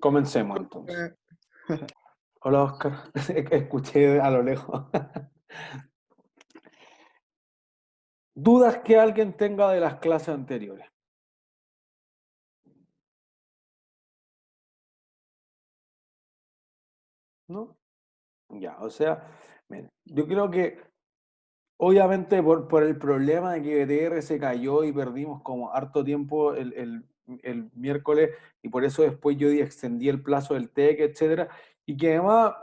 Comencemos entonces. Hola, Oscar. Escuché a lo lejos. Dudas que alguien tenga de las clases anteriores, ¿no? Ya, o sea, mira, yo creo que obviamente por el problema de que BTR se cayó y perdimos como harto tiempo el miércoles y por eso después yo extendí el plazo del TEC, etcétera, y que además,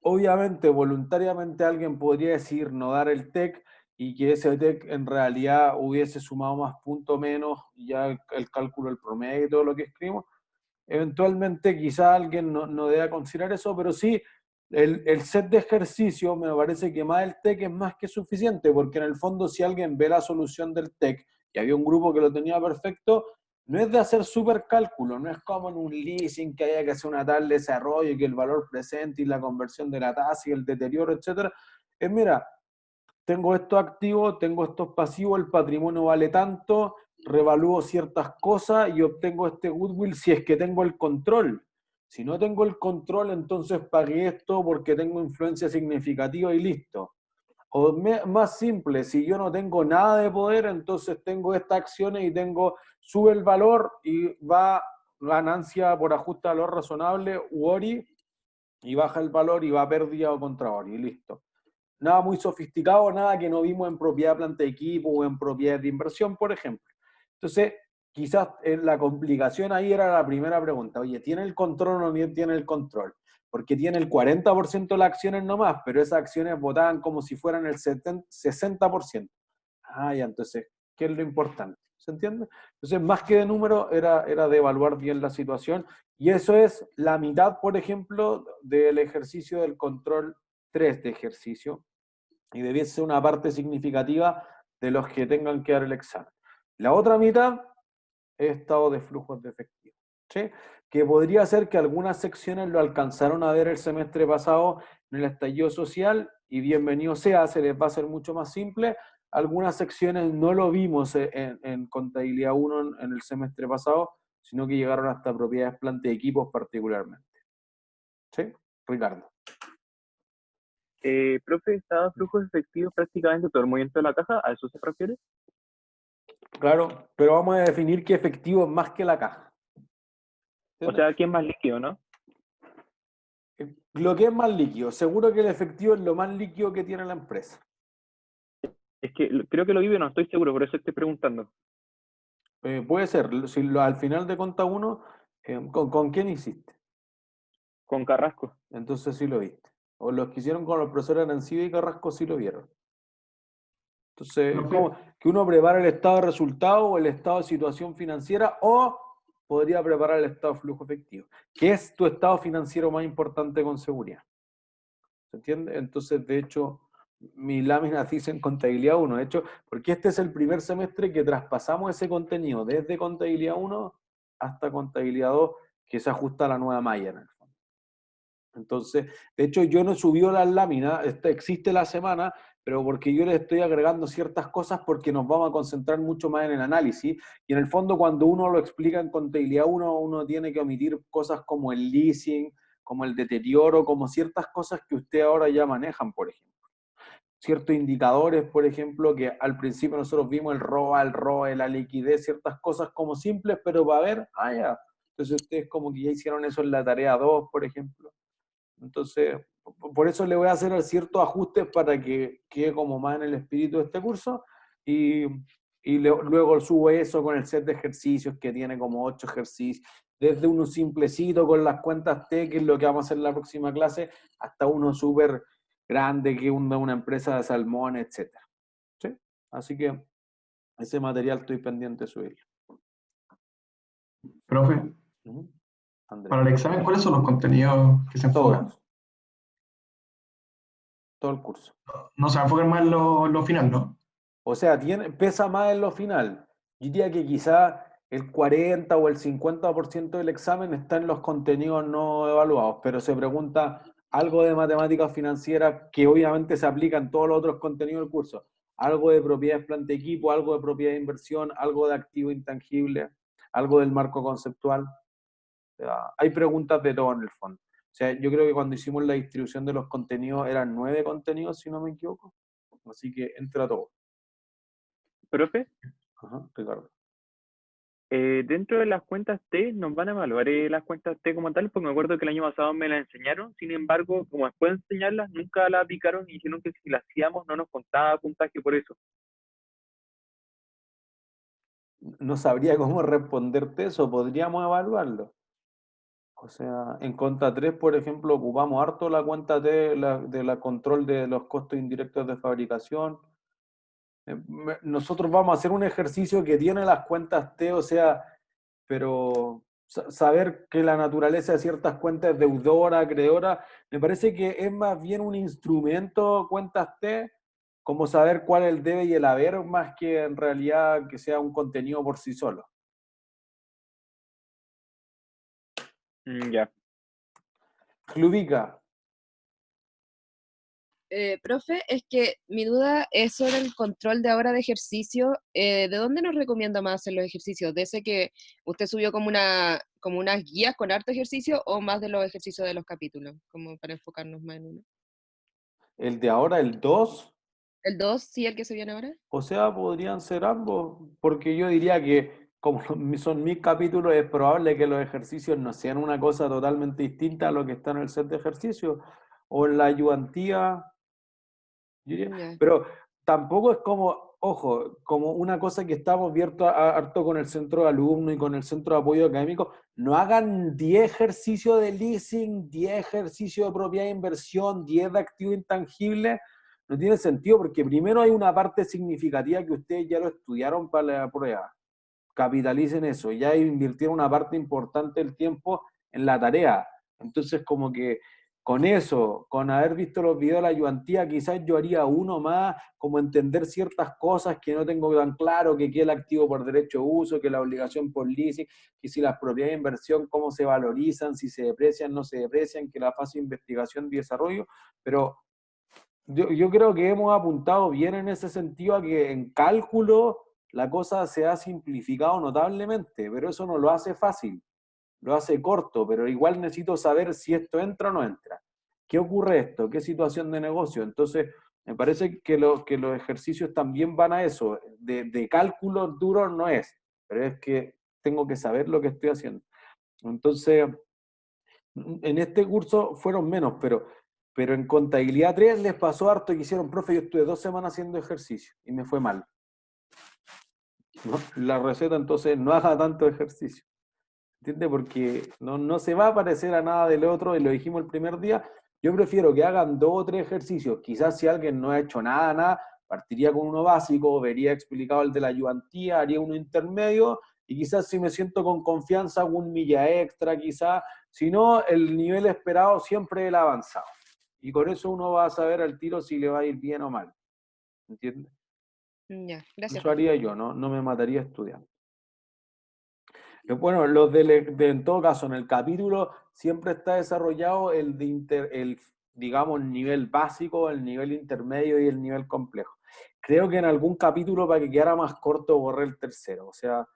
obviamente, voluntariamente alguien podría decir no dar el TEC y que ese TEC en realidad hubiese sumado más punto menos, y ya el cálculo del promedio y todo lo que escribimos. Eventualmente quizá alguien no deba considerar eso, pero sí, el set de ejercicio me parece que más el TEC es más que suficiente, porque en el fondo si alguien ve la solución del TEC, y había un grupo que lo tenía perfecto, no es de hacer super cálculo, no es como en un leasing que haya que hacer una tal desarrollo y que el valor presente y la conversión de la tasa y el deterioro, etcétera. Es mira, tengo estos activos, tengo estos pasivos, el patrimonio vale tanto, revalúo ciertas cosas y obtengo este goodwill si es que tengo el control. Si no tengo el control, entonces pagué esto porque tengo influencia significativa y listo. O más simple, si yo no tengo nada de poder, entonces tengo estas acciones y sube el valor y va ganancia por ajuste de valor razonable, UORI, y baja el valor y va pérdida o contra ORI, y listo. Nada muy sofisticado, nada que no vimos en propiedad de planta de equipo o en propiedad de inversión, por ejemplo. Entonces, quizás la complicación ahí era la primera pregunta. Oye, ¿tiene el control o no tiene el control? Porque tiene el 40% de las acciones nomás, pero esas acciones votaban como si fueran el 60%. Ah, ya, entonces, ¿qué es lo importante? ¿Se entiende? Entonces, más que de número, era de evaluar bien la situación. Y eso es la mitad, por ejemplo, del ejercicio del control 3 de ejercicio y debiese ser una parte significativa de los que tengan que dar el examen. La otra mitad es estado de flujos de efectivo, ¿sí? Que podría ser que algunas secciones lo alcanzaron a ver el semestre pasado en el estallido social y bienvenido sea, se les va a hacer mucho más simple. Algunas secciones no lo vimos en contabilidad 1 en el semestre pasado, sino que llegaron hasta propiedades planta de equipos particularmente. ¿Sí? Ricardo. Profe, ¿está flujos efectivos prácticamente todo el movimiento de la caja? ¿A eso se refiere? Claro, pero vamos a definir qué efectivo es más que la caja. O ¿Entiendes? sea, ¿quién es más líquido, no? Lo que es más líquido, seguro que el efectivo es lo más líquido que tiene la empresa. Es que creo que lo vive, no estoy seguro, por eso estoy preguntando. Puede ser, si al final de cuenta uno, ¿con quién hiciste? Con Carrasco. Entonces sí lo viste. O los que hicieron con los profesores Arancibia y Carrasco sí lo vieron. Entonces, Profe, como que uno prepara el estado de resultado o el estado de situación financiera o podría preparar el estado de flujo efectivo, que es tu estado financiero más importante con seguridad. ¿Se entiende? Entonces, de hecho, mis láminas dicen contabilidad 1. De hecho, porque este es el primer semestre que traspasamos ese contenido desde contabilidad 1 hasta contabilidad 2, que se ajusta a la nueva malla en el fondo. Entonces, de hecho, yo no he subido las láminas, existe la semana, pero porque yo le estoy agregando ciertas cosas porque nos vamos a concentrar mucho más en el análisis. Y en el fondo, cuando uno lo explica en contabilidad 1, uno tiene que omitir cosas como el leasing, como el deterioro, como ciertas cosas que usted ahora ya manejan, por ejemplo. Ciertos indicadores, por ejemplo, que al principio nosotros vimos el ROA, el ROE, la liquidez, ciertas cosas como simples, pero va a ver, ah, ya. Entonces ustedes como que ya hicieron eso en la tarea 2, por ejemplo. Entonces, por eso le voy a hacer ciertos ajustes para que quede como más en el espíritu de este curso y, luego subo eso con el set de ejercicios que tiene como 8 ejercicios, desde uno simplecito con las cuentas T, que es lo que vamos a hacer en la próxima clase, hasta uno súper grande que es una empresa de salmón, etc. ¿Sí? Así que ese material estoy pendiente de subirlo. profe, Andrés. para el examen, ¿cuáles son los contenidos que se enfocan? Todos, todo el curso. No se va a enfocar más en lo final, ¿no? O sea, pesa más en lo final. Yo diría que quizá el 40 o el 50% del examen está en los contenidos no evaluados, pero se pregunta algo de matemáticas financieras que obviamente se aplica en todos los otros contenidos del curso. Algo de propiedades planta equipo, algo de propiedad de inversión, algo de activo intangible, algo del marco conceptual. O sea, hay preguntas de todo en el fondo. O sea, yo creo que cuando hicimos la distribución de los contenidos eran 9 contenidos, si no me equivoco. Así que entra todo. Profe, Ajá, Ricardo. dentro de las cuentas T, ¿nos van a evaluar las cuentas T como tal? Porque me acuerdo que el año pasado me las enseñaron, sin embargo, como después de enseñarlas, nunca las aplicaron y dijeron que si las hacíamos no nos contaba puntaje por eso. No sabría cómo responderte eso, podríamos evaluarlo. O sea, en cuenta 3, por ejemplo, ocupamos harto la cuenta T de la control de los costos indirectos de fabricación. Nosotros vamos a hacer un ejercicio que tiene las cuentas T, o sea, pero saber que la naturaleza de ciertas cuentas es deudora, acreedora, me parece que es más bien un instrumento, cuentas T, como saber cuál es el debe y el haber, más que en realidad que sea un contenido por sí solo. Ya. Clubica, Profe, es que mi duda es sobre el control de ahora de ejercicio. ¿De dónde nos recomienda más hacer los ejercicios? ¿De ese que usted subió como unas guías con harto ejercicio o más de los ejercicios de los capítulos? Como para enfocarnos más en uno. el de ahora, el 2. ¿El 2 sí, el que se viene ahora? O sea, podrían ser ambos, porque yo diría que como son mis capítulos, es probable que los ejercicios no sean una cosa totalmente distinta a lo que está en el set de ejercicio o en la ayudantía, yo diría. Ya. Pero tampoco es como, ojo, como una cosa que estamos abiertos harto con el centro de alumnos y con el centro de apoyo académico, no hagan 10 ejercicios de leasing, 10 ejercicios de propiedad de inversión, 10 de activo intangible. No tiene sentido porque primero hay una parte significativa que ustedes ya lo estudiaron para la prueba. Capitalicen eso, ya invirtieron una parte importante del tiempo en la tarea. Entonces, como que con eso, con haber visto los videos de la ayudantía, quizás yo haría uno más, como entender ciertas cosas que no tengo tan claro, que el activo por derecho de uso, que la obligación por leasing, que si las propiedades de inversión, cómo se valorizan, si se deprecian, no se deprecian, que la fase de investigación y desarrollo, pero yo creo que hemos apuntado bien en ese sentido a que en cálculo la cosa se ha simplificado notablemente, pero eso no lo hace fácil, lo hace corto, pero igual necesito saber si esto entra o no entra. ¿Qué ocurre esto? ¿Qué situación de negocio? Entonces, me parece que los ejercicios también van a eso. De cálculos duros no es, pero es que tengo que saber lo que estoy haciendo. Entonces, en este curso fueron menos, pero en contabilidad 3 les pasó harto que hicieron, profe, yo estuve 2 semanas haciendo ejercicio y me fue mal. ¿No? La receta entonces no haga tanto ejercicio. ¿Entiendes? Porque no se va a parecer a nada del otro, y lo dijimos el primer día. Yo prefiero que hagan 2 o 3 ejercicios. Quizás si alguien no ha hecho nada, partiría con uno básico, vería explicado el de la ayudantía, haría uno intermedio, y quizás si me siento con confianza, hago un milla extra, quizás. Si no, el nivel esperado siempre es el avanzado. Y con eso uno va a saber al tiro si le va a ir bien o mal. ¿Entiendes? Ya, gracias, Eso profe. haría yo, no me mataría estudiando. Bueno, en todo caso, en el capítulo siempre está desarrollado digamos, el nivel básico, el nivel intermedio y el nivel complejo. Creo que en algún capítulo, para que quedara más corto, borré el tercero. O sea,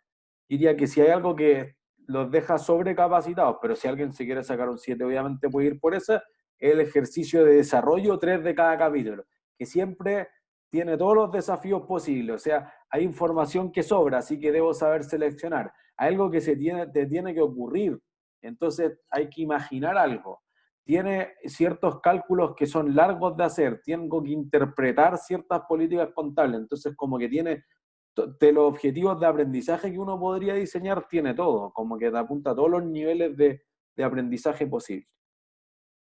diría que si hay algo que los deja sobrecapacitados, pero si alguien se quiere sacar un 7, obviamente puede ir por ese, el ejercicio de desarrollo 3 de cada capítulo, que siempre tiene todos los desafíos posibles. O sea, hay información que sobra, así que debo saber seleccionar. Hay algo que te tiene que ocurrir, entonces hay que imaginar algo. Tiene ciertos cálculos que son largos de hacer, tengo que interpretar ciertas políticas contables, entonces como que tiene de los objetivos de aprendizaje que uno podría diseñar, tiene todo, como que te apunta a todos los niveles de aprendizaje posible.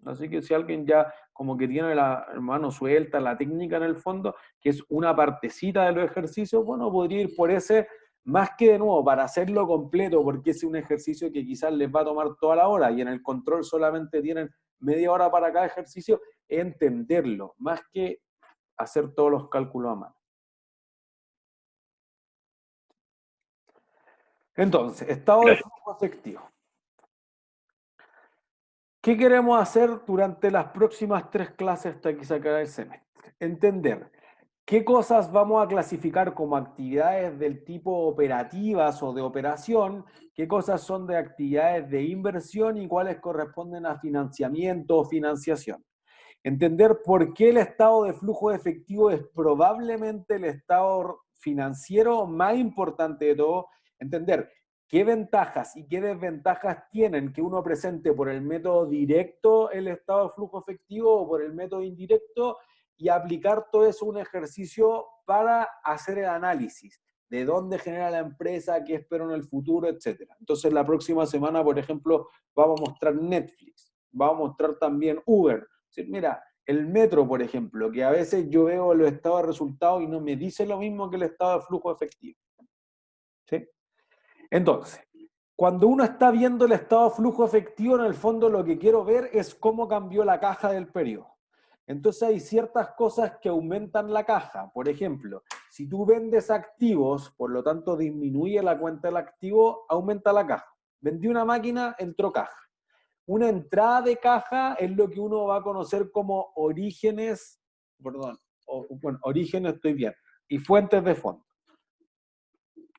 Así que si alguien ya como que tiene la mano suelta, la técnica en el fondo, que es una partecita de los ejercicios, bueno, podría ir por ese, más que de nuevo, para hacerlo completo, porque es un ejercicio que quizás les va a tomar toda la hora y en el control solamente tienen media hora para cada ejercicio, entenderlo, más que hacer todos los cálculos a mano. Entonces, estado de Gracias. flujo efectivo. ¿Qué queremos hacer durante las próximas 3 clases hasta que se acabe el semestre? Entender ¿Qué cosas vamos a clasificar como actividades del tipo operativas o de operación? ¿Qué cosas son de actividades de inversión y cuáles corresponden a financiamiento o financiación? Entender por qué el estado de flujo de efectivo es probablemente el estado financiero más importante de todo. Entender qué ventajas y qué desventajas tienen que uno presente por el método directo el estado de flujo efectivo o por el método indirecto, y aplicar todo eso a un ejercicio para hacer el análisis de dónde genera la empresa, qué espero en el futuro, etc. Entonces la próxima semana, por ejemplo, vamos a mostrar Netflix, vamos a mostrar también Uber. Mira, el metro, por ejemplo, que a veces yo veo los estados de resultados y no me dice lo mismo que el estado de flujo efectivo. ¿Sí? Entonces, cuando uno está viendo el estado de flujo efectivo, en el fondo lo que quiero ver es cómo cambió la caja del periodo. Entonces hay ciertas cosas que aumentan la caja. Por ejemplo, si tú vendes activos, por lo tanto disminuye la cuenta del activo, aumenta la caja. Vendí una máquina, entró caja. Una entrada de caja es lo que uno va a conocer como orígenes, perdón, bueno, orígenes estoy bien, y fuentes de fondo.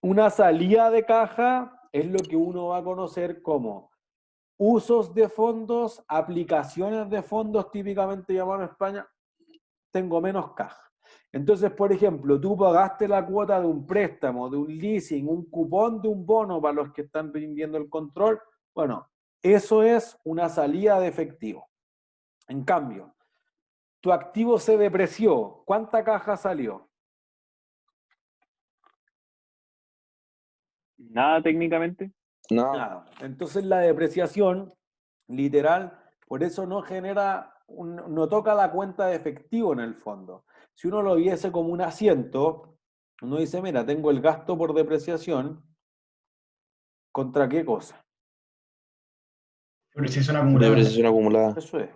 Una salida de caja es lo que uno va a conocer como usos de fondos, aplicaciones de fondos, típicamente llamado en España, tengo menos caja. Entonces, por ejemplo, tú pagaste la cuota de un préstamo, de un leasing, un cupón de un bono para los que están rindiendo el control. Bueno, eso es una salida de efectivo. En cambio, tu activo se depreció. ¿Cuánta caja salió? Nada técnicamente. Nada. Entonces la depreciación, literal, por eso no genera, no toca la cuenta de efectivo en el fondo. Si uno lo viese como un asiento, uno dice, mira, tengo el gasto por depreciación, ¿contra qué cosa? Depreciación acumulada. Depreciación acumulada. Eso es.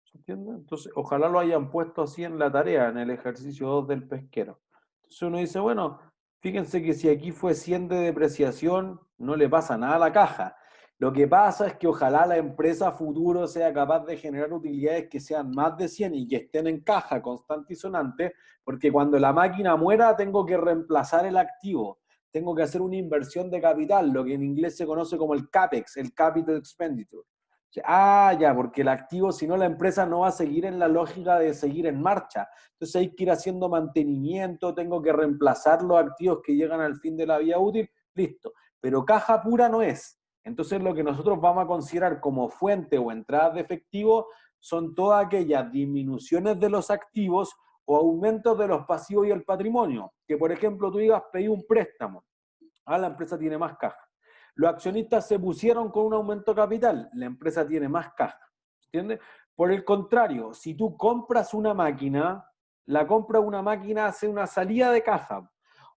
¿Se entiende? Entonces, ojalá lo hayan puesto así en la tarea, en el ejercicio 2 del pesquero. Entonces uno dice, bueno, fíjense que si aquí fue 100 de depreciación, no le pasa nada a la caja. Lo que pasa es que ojalá la empresa futuro sea capaz de generar utilidades que sean más de 100 y que estén en caja constante y sonante, porque cuando la máquina muera tengo que reemplazar el activo, tengo que hacer una inversión de capital, lo que en inglés se conoce como el CAPEX, el Capital Expenditure. Ah, ya, porque el activo, si no, la empresa no va a seguir en la lógica de seguir en marcha. Entonces hay que ir haciendo mantenimiento, tengo que reemplazar los activos que llegan al fin de la vida útil, listo. Pero caja pura no es. Entonces lo que nosotros vamos a considerar como fuente o entradas de efectivo son todas aquellas disminuciones de los activos o aumentos de los pasivos y el patrimonio. Que por ejemplo tú digas, pedí un préstamo, la empresa tiene más caja. Los accionistas se pusieron con un aumento de capital, la empresa tiene más caja. ¿Entiendes? Por el contrario, si tú compras una máquina, la compra de una máquina hace una salida de caja.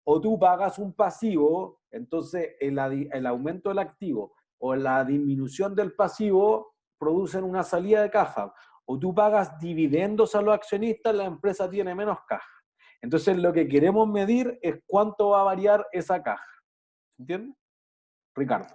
O tú pagas un pasivo, entonces el aumento del activo o la disminución del pasivo producen una salida de caja. O tú pagas dividendos a los accionistas, la empresa tiene menos caja. Entonces lo que queremos medir es cuánto va a variar esa caja. ¿Entiendes? Ricardo.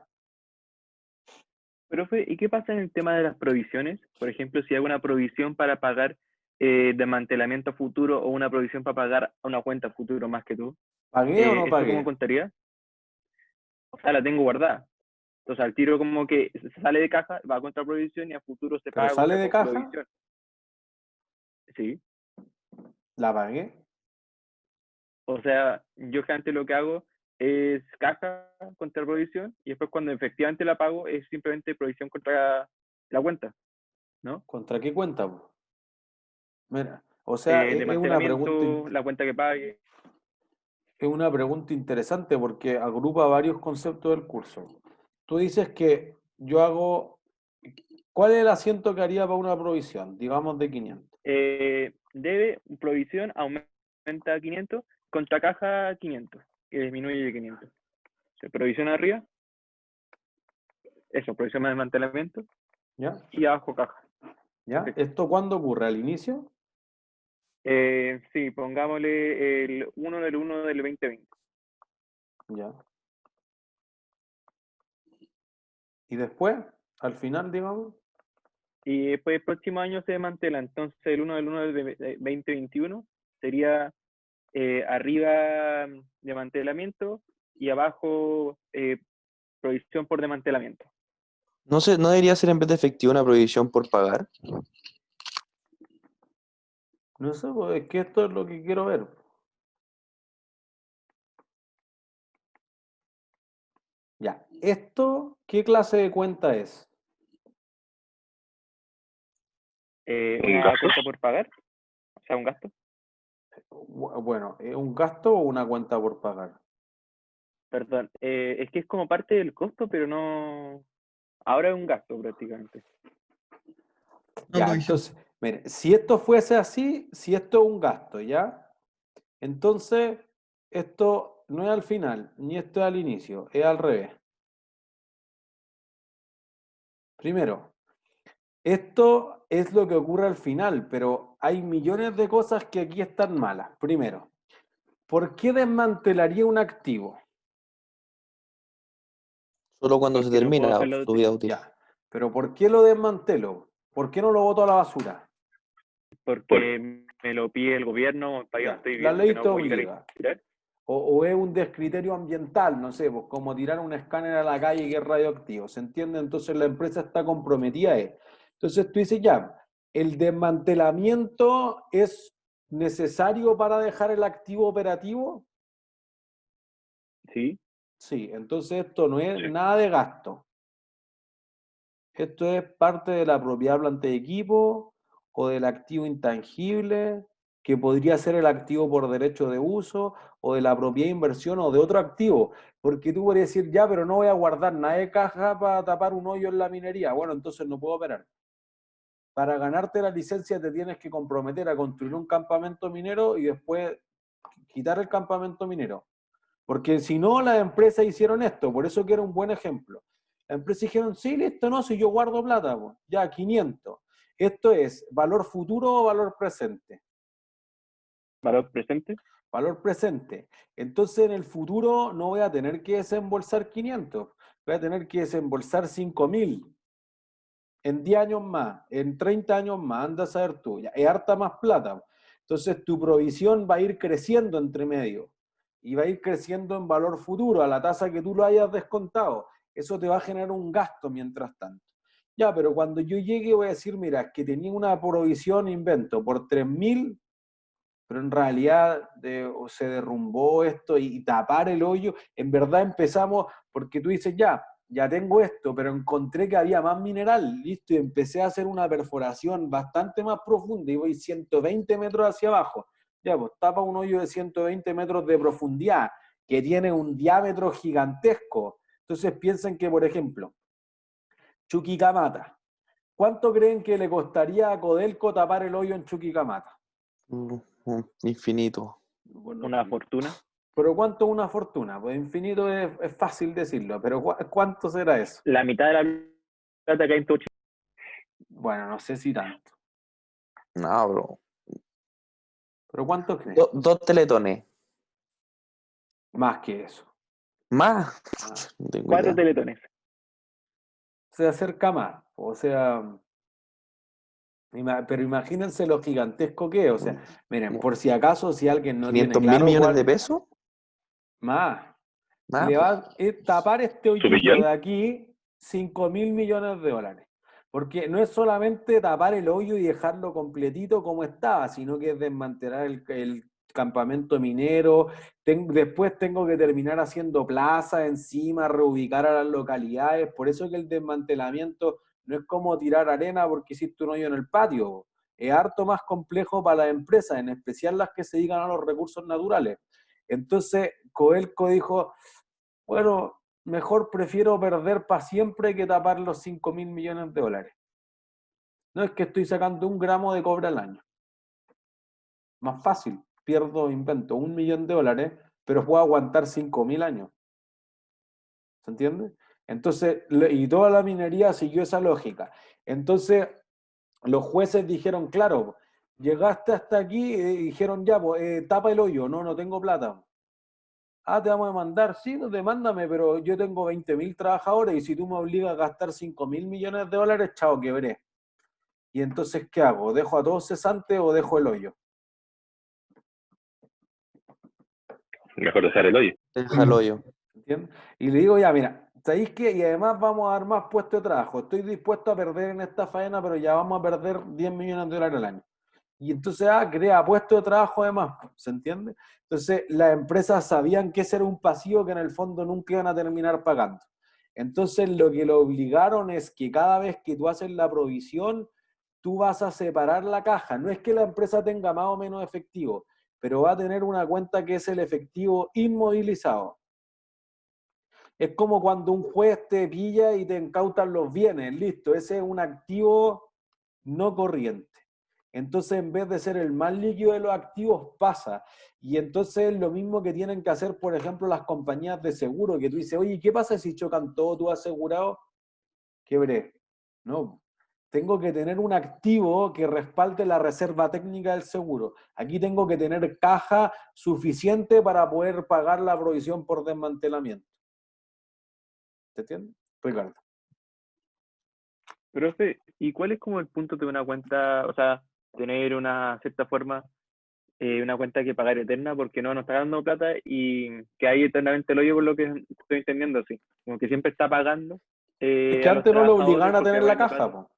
Profe, ¿y qué pasa en el tema de las provisiones? Por ejemplo, si hago una provisión para pagar desmantelamiento futuro o una provisión para pagar una cuenta futuro más que tú, ¿Pagué o no ¿eso cómo pagué? contaría? O sea, la tengo guardada. Entonces, al tiro como que se sale de caja, va contra provisión y a futuro se ¿Pero paga sale contra de caja? provisión. Sí. ¿La pagué? O sea, yo generalmente lo que hago es caja contra provisión y después cuando efectivamente la pago es simplemente provisión contra la cuenta, ¿no? ¿Contra qué cuenta? Mira, o sea, Desmantelamiento, la cuenta que pague. es una pregunta interesante porque agrupa varios conceptos del curso. Tú dices que yo hago, ¿cuál es el asiento que haría para una provisión? Digamos de 500. Debe, provisión aumenta a 500, contra caja 500, que disminuye de 500. Se provisión arriba, eso, provisión de desmantelamiento, ¿Ya? y abajo caja. ¿Ya? Perfecto. ¿Esto cuándo ocurre? ¿Al inicio? Sí, pongámosle el 1 del 1 del 2020. Ya. ¿Y después? ¿Al final, digamos? Y después el próximo año se desmantela, entonces el 1 del 1 del 2021 sería arriba desmantelamiento y abajo provisión por desmantelamiento. No sé, ¿no debería ser en vez de efectivo una provisión por pagar? No sé, pues, es que esto es lo que quiero ver. Ya, ¿esto qué clase de cuenta es? Una cuenta por pagar, o sea, un gasto. Bueno, ¿es un gasto o una cuenta por pagar? Perdón, es que es como parte del costo, pero no. Ahora es un gasto prácticamente. No, Ya, lo dije. entonces, mire, si esto fuese así, si esto es un gasto, ¿ya? Entonces, esto no es al final, ni esto es al inicio, es al revés. Primero, esto es lo que ocurre al final, pero hay millones de cosas que aquí están malas. Primero, ¿por qué desmantelaría un activo? Solo cuando se Porque no puedo termina hacerlo. su vida útil. Ya, pero ¿por qué lo desmantelo? ¿Por qué no lo boto a la basura? Porque me lo pide el gobierno, el país Ya, donde estoy la viviendo, que ley no te puedo llegar obliga. a tirar. O es un descriterio ambiental, no sé, pues como tirar un escáner a la calle que es radioactivo, ¿se entiende? Entonces la empresa está comprometida. Entonces tú dices, ya, ¿el desmantelamiento es necesario para dejar el activo operativo? Sí, Sí, entonces esto no es nada de gasto. Esto es parte de la propiedad planta de equipo o del activo intangible, que podría ser el activo por derecho de uso, o de la propiedad de inversión o de otro activo. Porque tú podrías decir, ya, pero no voy a guardar nada de caja para tapar un hoyo en la minería. Bueno, entonces no puedo operar. Para ganarte la licencia te tienes que comprometer a construir un campamento minero y después quitar el campamento minero. Porque si no, las empresas hicieron esto, por eso que era un buen ejemplo. Las empresas dijeron, sí, listo, no, si yo guardo plata, pues, ya, 500. ¿Esto es valor futuro o valor presente? valor presente. Valor presente. Entonces en el futuro no voy a tener que desembolsar 500, voy a tener que desembolsar 5.000. En 10 años más, en 30 años más, anda a saber tú, ya, es harta más plata. Entonces tu provisión va a ir creciendo entre medio y va a ir creciendo en valor futuro a la tasa que tú lo hayas descontado. Eso te va a generar un gasto mientras tanto. Ya, pero cuando yo llegue voy a decir, mira, es que tenía una provisión, invento, por 3.000, pero en realidad se derrumbó esto y tapar el hoyo. En verdad empezamos, porque tú dices, ya tengo esto, pero encontré que había más mineral, listo, y empecé a hacer una perforación bastante más profunda y voy 120 metros hacia abajo. Ya, pues tapa un hoyo de 120 metros de profundidad, que tiene un diámetro gigantesco. Entonces piensen que, por ejemplo, Chuquicamata, ¿cuánto creen que le costaría a Codelco tapar el hoyo en Chuquicamata? Infinito. Bueno, Una fortuna. pero ¿cuánto es una fortuna? Pues infinito es fácil decirlo, pero ¿cuánto será eso? La mitad de la plata que hay en todo Chile. Bueno, no sé si tanto. No, bro. ¿Pero cuánto crees? Dos teletones. Más que eso. ¿Más? Ah, No tengo 4 idea. teletones. se acerca más. O sea, pero imagínense lo gigantesco que es. O sea, miren, por si acaso, si alguien no tiene 500 mil claro millones de cuál, pesos. más. Más, Le pues. va a tapar este hoyito de aquí 5.000 millones de dólares. Porque no es solamente tapar el hoyo y dejarlo completito como estaba, sino que es desmantelar el campamento minero. Después tengo que terminar haciendo plaza encima, reubicar a las localidades. Por eso que el desmantelamiento no es como tirar arena porque hiciste un hoyo en el patio. Es harto más complejo para las empresas, en especial las que se dedican a los recursos naturales. Entonces, Codelco dijo, bueno, mejor prefiero perder para siempre que tapar los 5.000 millones de dólares. No es que estoy sacando 1 gramo de cobre al año. Más fácil, pierdo, invento 1 millón de dólares, pero puedo aguantar 5.000 años. ¿Se entiende? Entonces, y toda la minería siguió esa lógica. Entonces, los jueces dijeron, claro, llegaste hasta aquí y dijeron, ya, pues, tapa el hoyo, no tengo plata. Ah, te vamos a demandar, sí, demándame, pero yo tengo 20.000 trabajadores y si tú me obligas a gastar 5.000 millones de dólares, chao, quebré. Y entonces, ¿qué hago? ¿Dejo a todos cesantes o dejo el hoyo? Mejor dejar el hoyo. Deja el hoyo. ¿Entiendes? Y le digo, ya, mira, ¿sabéis qué? Y además vamos a dar más puestos de trabajo. Estoy dispuesto a perder en esta faena, pero ya vamos a perder 10 millones de dólares al año. Y entonces crea puestos de trabajo además, ¿se entiende? Entonces las empresas sabían que ese era un pasivo que en el fondo nunca iban a terminar pagando. Entonces lo que lo obligaron es que cada vez que tú haces la provisión, tú vas a separar la caja. No es que la empresa tenga más o menos efectivo, pero va a tener una cuenta que es el efectivo inmovilizado. Es como cuando un juez te pilla y te incautan los bienes, listo, ese es un activo no corriente. Entonces, en vez de ser el más líquido de los activos, pasa. Y entonces es lo mismo que tienen que hacer, por ejemplo, las compañías de seguro, que tú dices, oye, ¿qué pasa si chocan todo tu asegurado? Quebré. No, tengo que tener un activo que respalde la reserva técnica del seguro. Aquí tengo que tener caja suficiente para poder pagar la provisión por desmantelamiento. ¿Te entiendes, Ricardo? Profe, ¿y cuál es como el punto de una cuenta, o sea, tener una cierta forma, una cuenta que pagar eterna porque no nos está dando plata y que hay eternamente el hoyo por lo que estoy entendiendo, así? Como que siempre está pagando Es que a los antes no lo trabajadores obligaron a porque tener va la yendo caja, plata. po.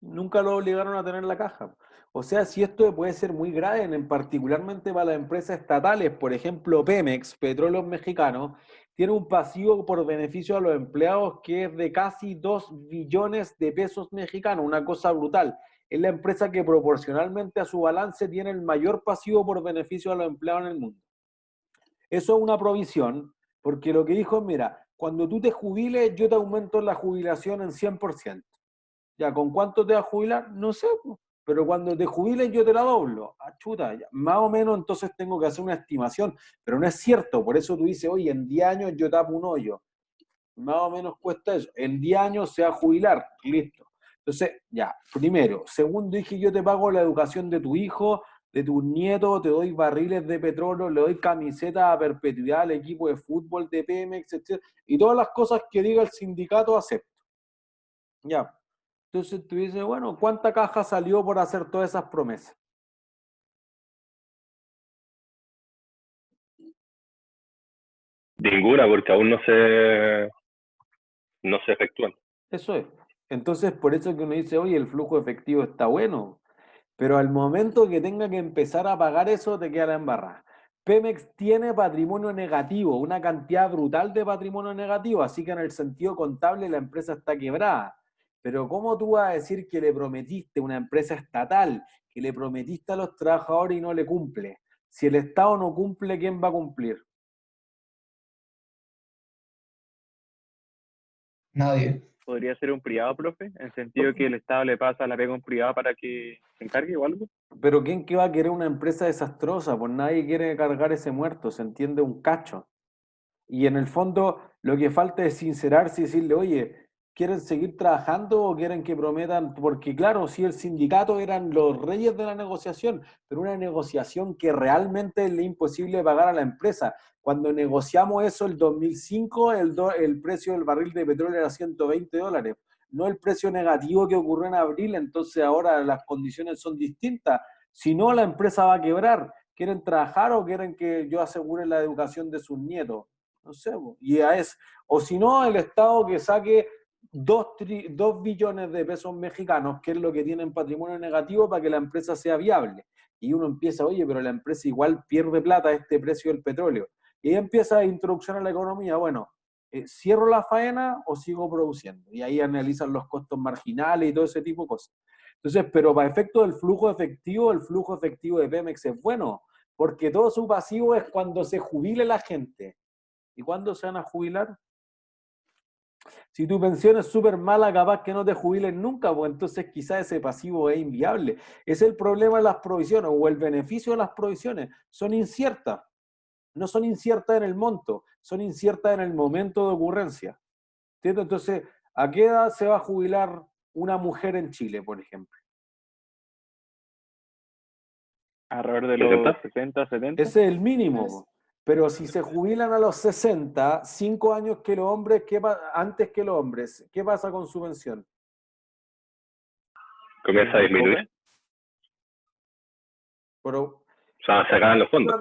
Nunca lo obligaron a tener la caja. O sea, si esto puede ser muy grave, particularmente para las empresas estatales, por ejemplo, Pemex, Petróleos Mexicanos, tiene un pasivo por beneficio a los empleados que es de casi 2 billones de pesos mexicanos, una cosa brutal. Es la empresa que proporcionalmente a su balance tiene el mayor pasivo por beneficio a los empleados en el mundo. Eso es una provisión, porque lo que dijo es, mira, cuando tú te jubiles, yo te aumento la jubilación en 100%. Ya, ¿con cuánto te vas a jubilar? No sé, po. Pero cuando te jubiles yo te la doblo. Ah, chuta, ya. Más o menos entonces tengo que hacer una estimación, pero no es cierto. Por eso tú dices, oye, en 10 años yo tapo un hoyo. Más o menos cuesta eso. En 10 años se va a jubilar, listo. Entonces, ya, primero. Segundo, dije, yo te pago la educación de tu hijo, de tus nietos, te doy barriles de petróleo, le doy camisetas a perpetuidad al equipo de fútbol de Pemex, etc. Y todas las cosas que diga el sindicato acepto. Ya. Entonces tú dices, bueno, ¿cuánta caja salió por hacer todas esas promesas? Ninguna, porque aún no se efectúan. Eso es. Entonces, por eso que uno dice, oye, el flujo efectivo está bueno, pero al momento que tenga que empezar a pagar eso, te queda la embarrada. Pemex tiene patrimonio negativo, una cantidad brutal de patrimonio negativo, así que en el sentido contable la empresa está quebrada. Pero ¿cómo tú vas a decir que le prometiste a una empresa estatal, que le prometiste a los trabajadores y no le cumple? Si el Estado no cumple, ¿quién va a cumplir? Nadie. ¿Podría ser un privado, profe? En el sentido que el Estado le pasa la pega a un privado para que se encargue o algo. Pero ¿quién que va a querer una empresa desastrosa? Pues nadie quiere cargar ese muerto, se entiende un cacho. Y en el fondo lo que falta es sincerarse y decirle, oye, ¿quieren seguir trabajando o quieren que prometan? Porque claro, sí, el sindicato eran los reyes de la negociación, pero una negociación que realmente es imposible pagar a la empresa. Cuando negociamos eso el 2005, el precio del barril de petróleo era $120, no el precio negativo que ocurrió en abril, entonces ahora las condiciones son distintas. Si no, la empresa va a quebrar. ¿Quieren trabajar o quieren que yo asegure la educación de sus nietos? No sé, o si no, el Estado que saque 2 billones de pesos mexicanos, que es lo que tiene en patrimonio negativo, para que la empresa sea viable. Y uno empieza, oye, pero la empresa igual pierde plata a este precio del petróleo. Y ahí empieza la introducción a la economía. Bueno, ¿cierro la faena o sigo produciendo? Y ahí analizan los costos marginales y todo ese tipo de cosas. Entonces, pero para efecto del flujo efectivo, el flujo efectivo de Pemex es bueno, porque todo su pasivo es cuando se jubile la gente. ¿Y cuándo se van a jubilar? Si tu pensión es súper mala, capaz que no te jubilen nunca, pues entonces quizás ese pasivo es inviable. Es el problema de las provisiones o el beneficio de las provisiones. Son inciertas. No son inciertas en el monto, son inciertas en el momento de ocurrencia. ¿Entiendes? Entonces, ¿a qué edad se va a jubilar una mujer en Chile, por ejemplo? Alrededor de los 60, 70. Ese es el mínimo. Pero si se jubilan a los 60, 5 años que los hombres, antes que los hombres, ¿qué pasa con su pensión? Comienza a disminuir. Pero, O sea, se acaban los fondos.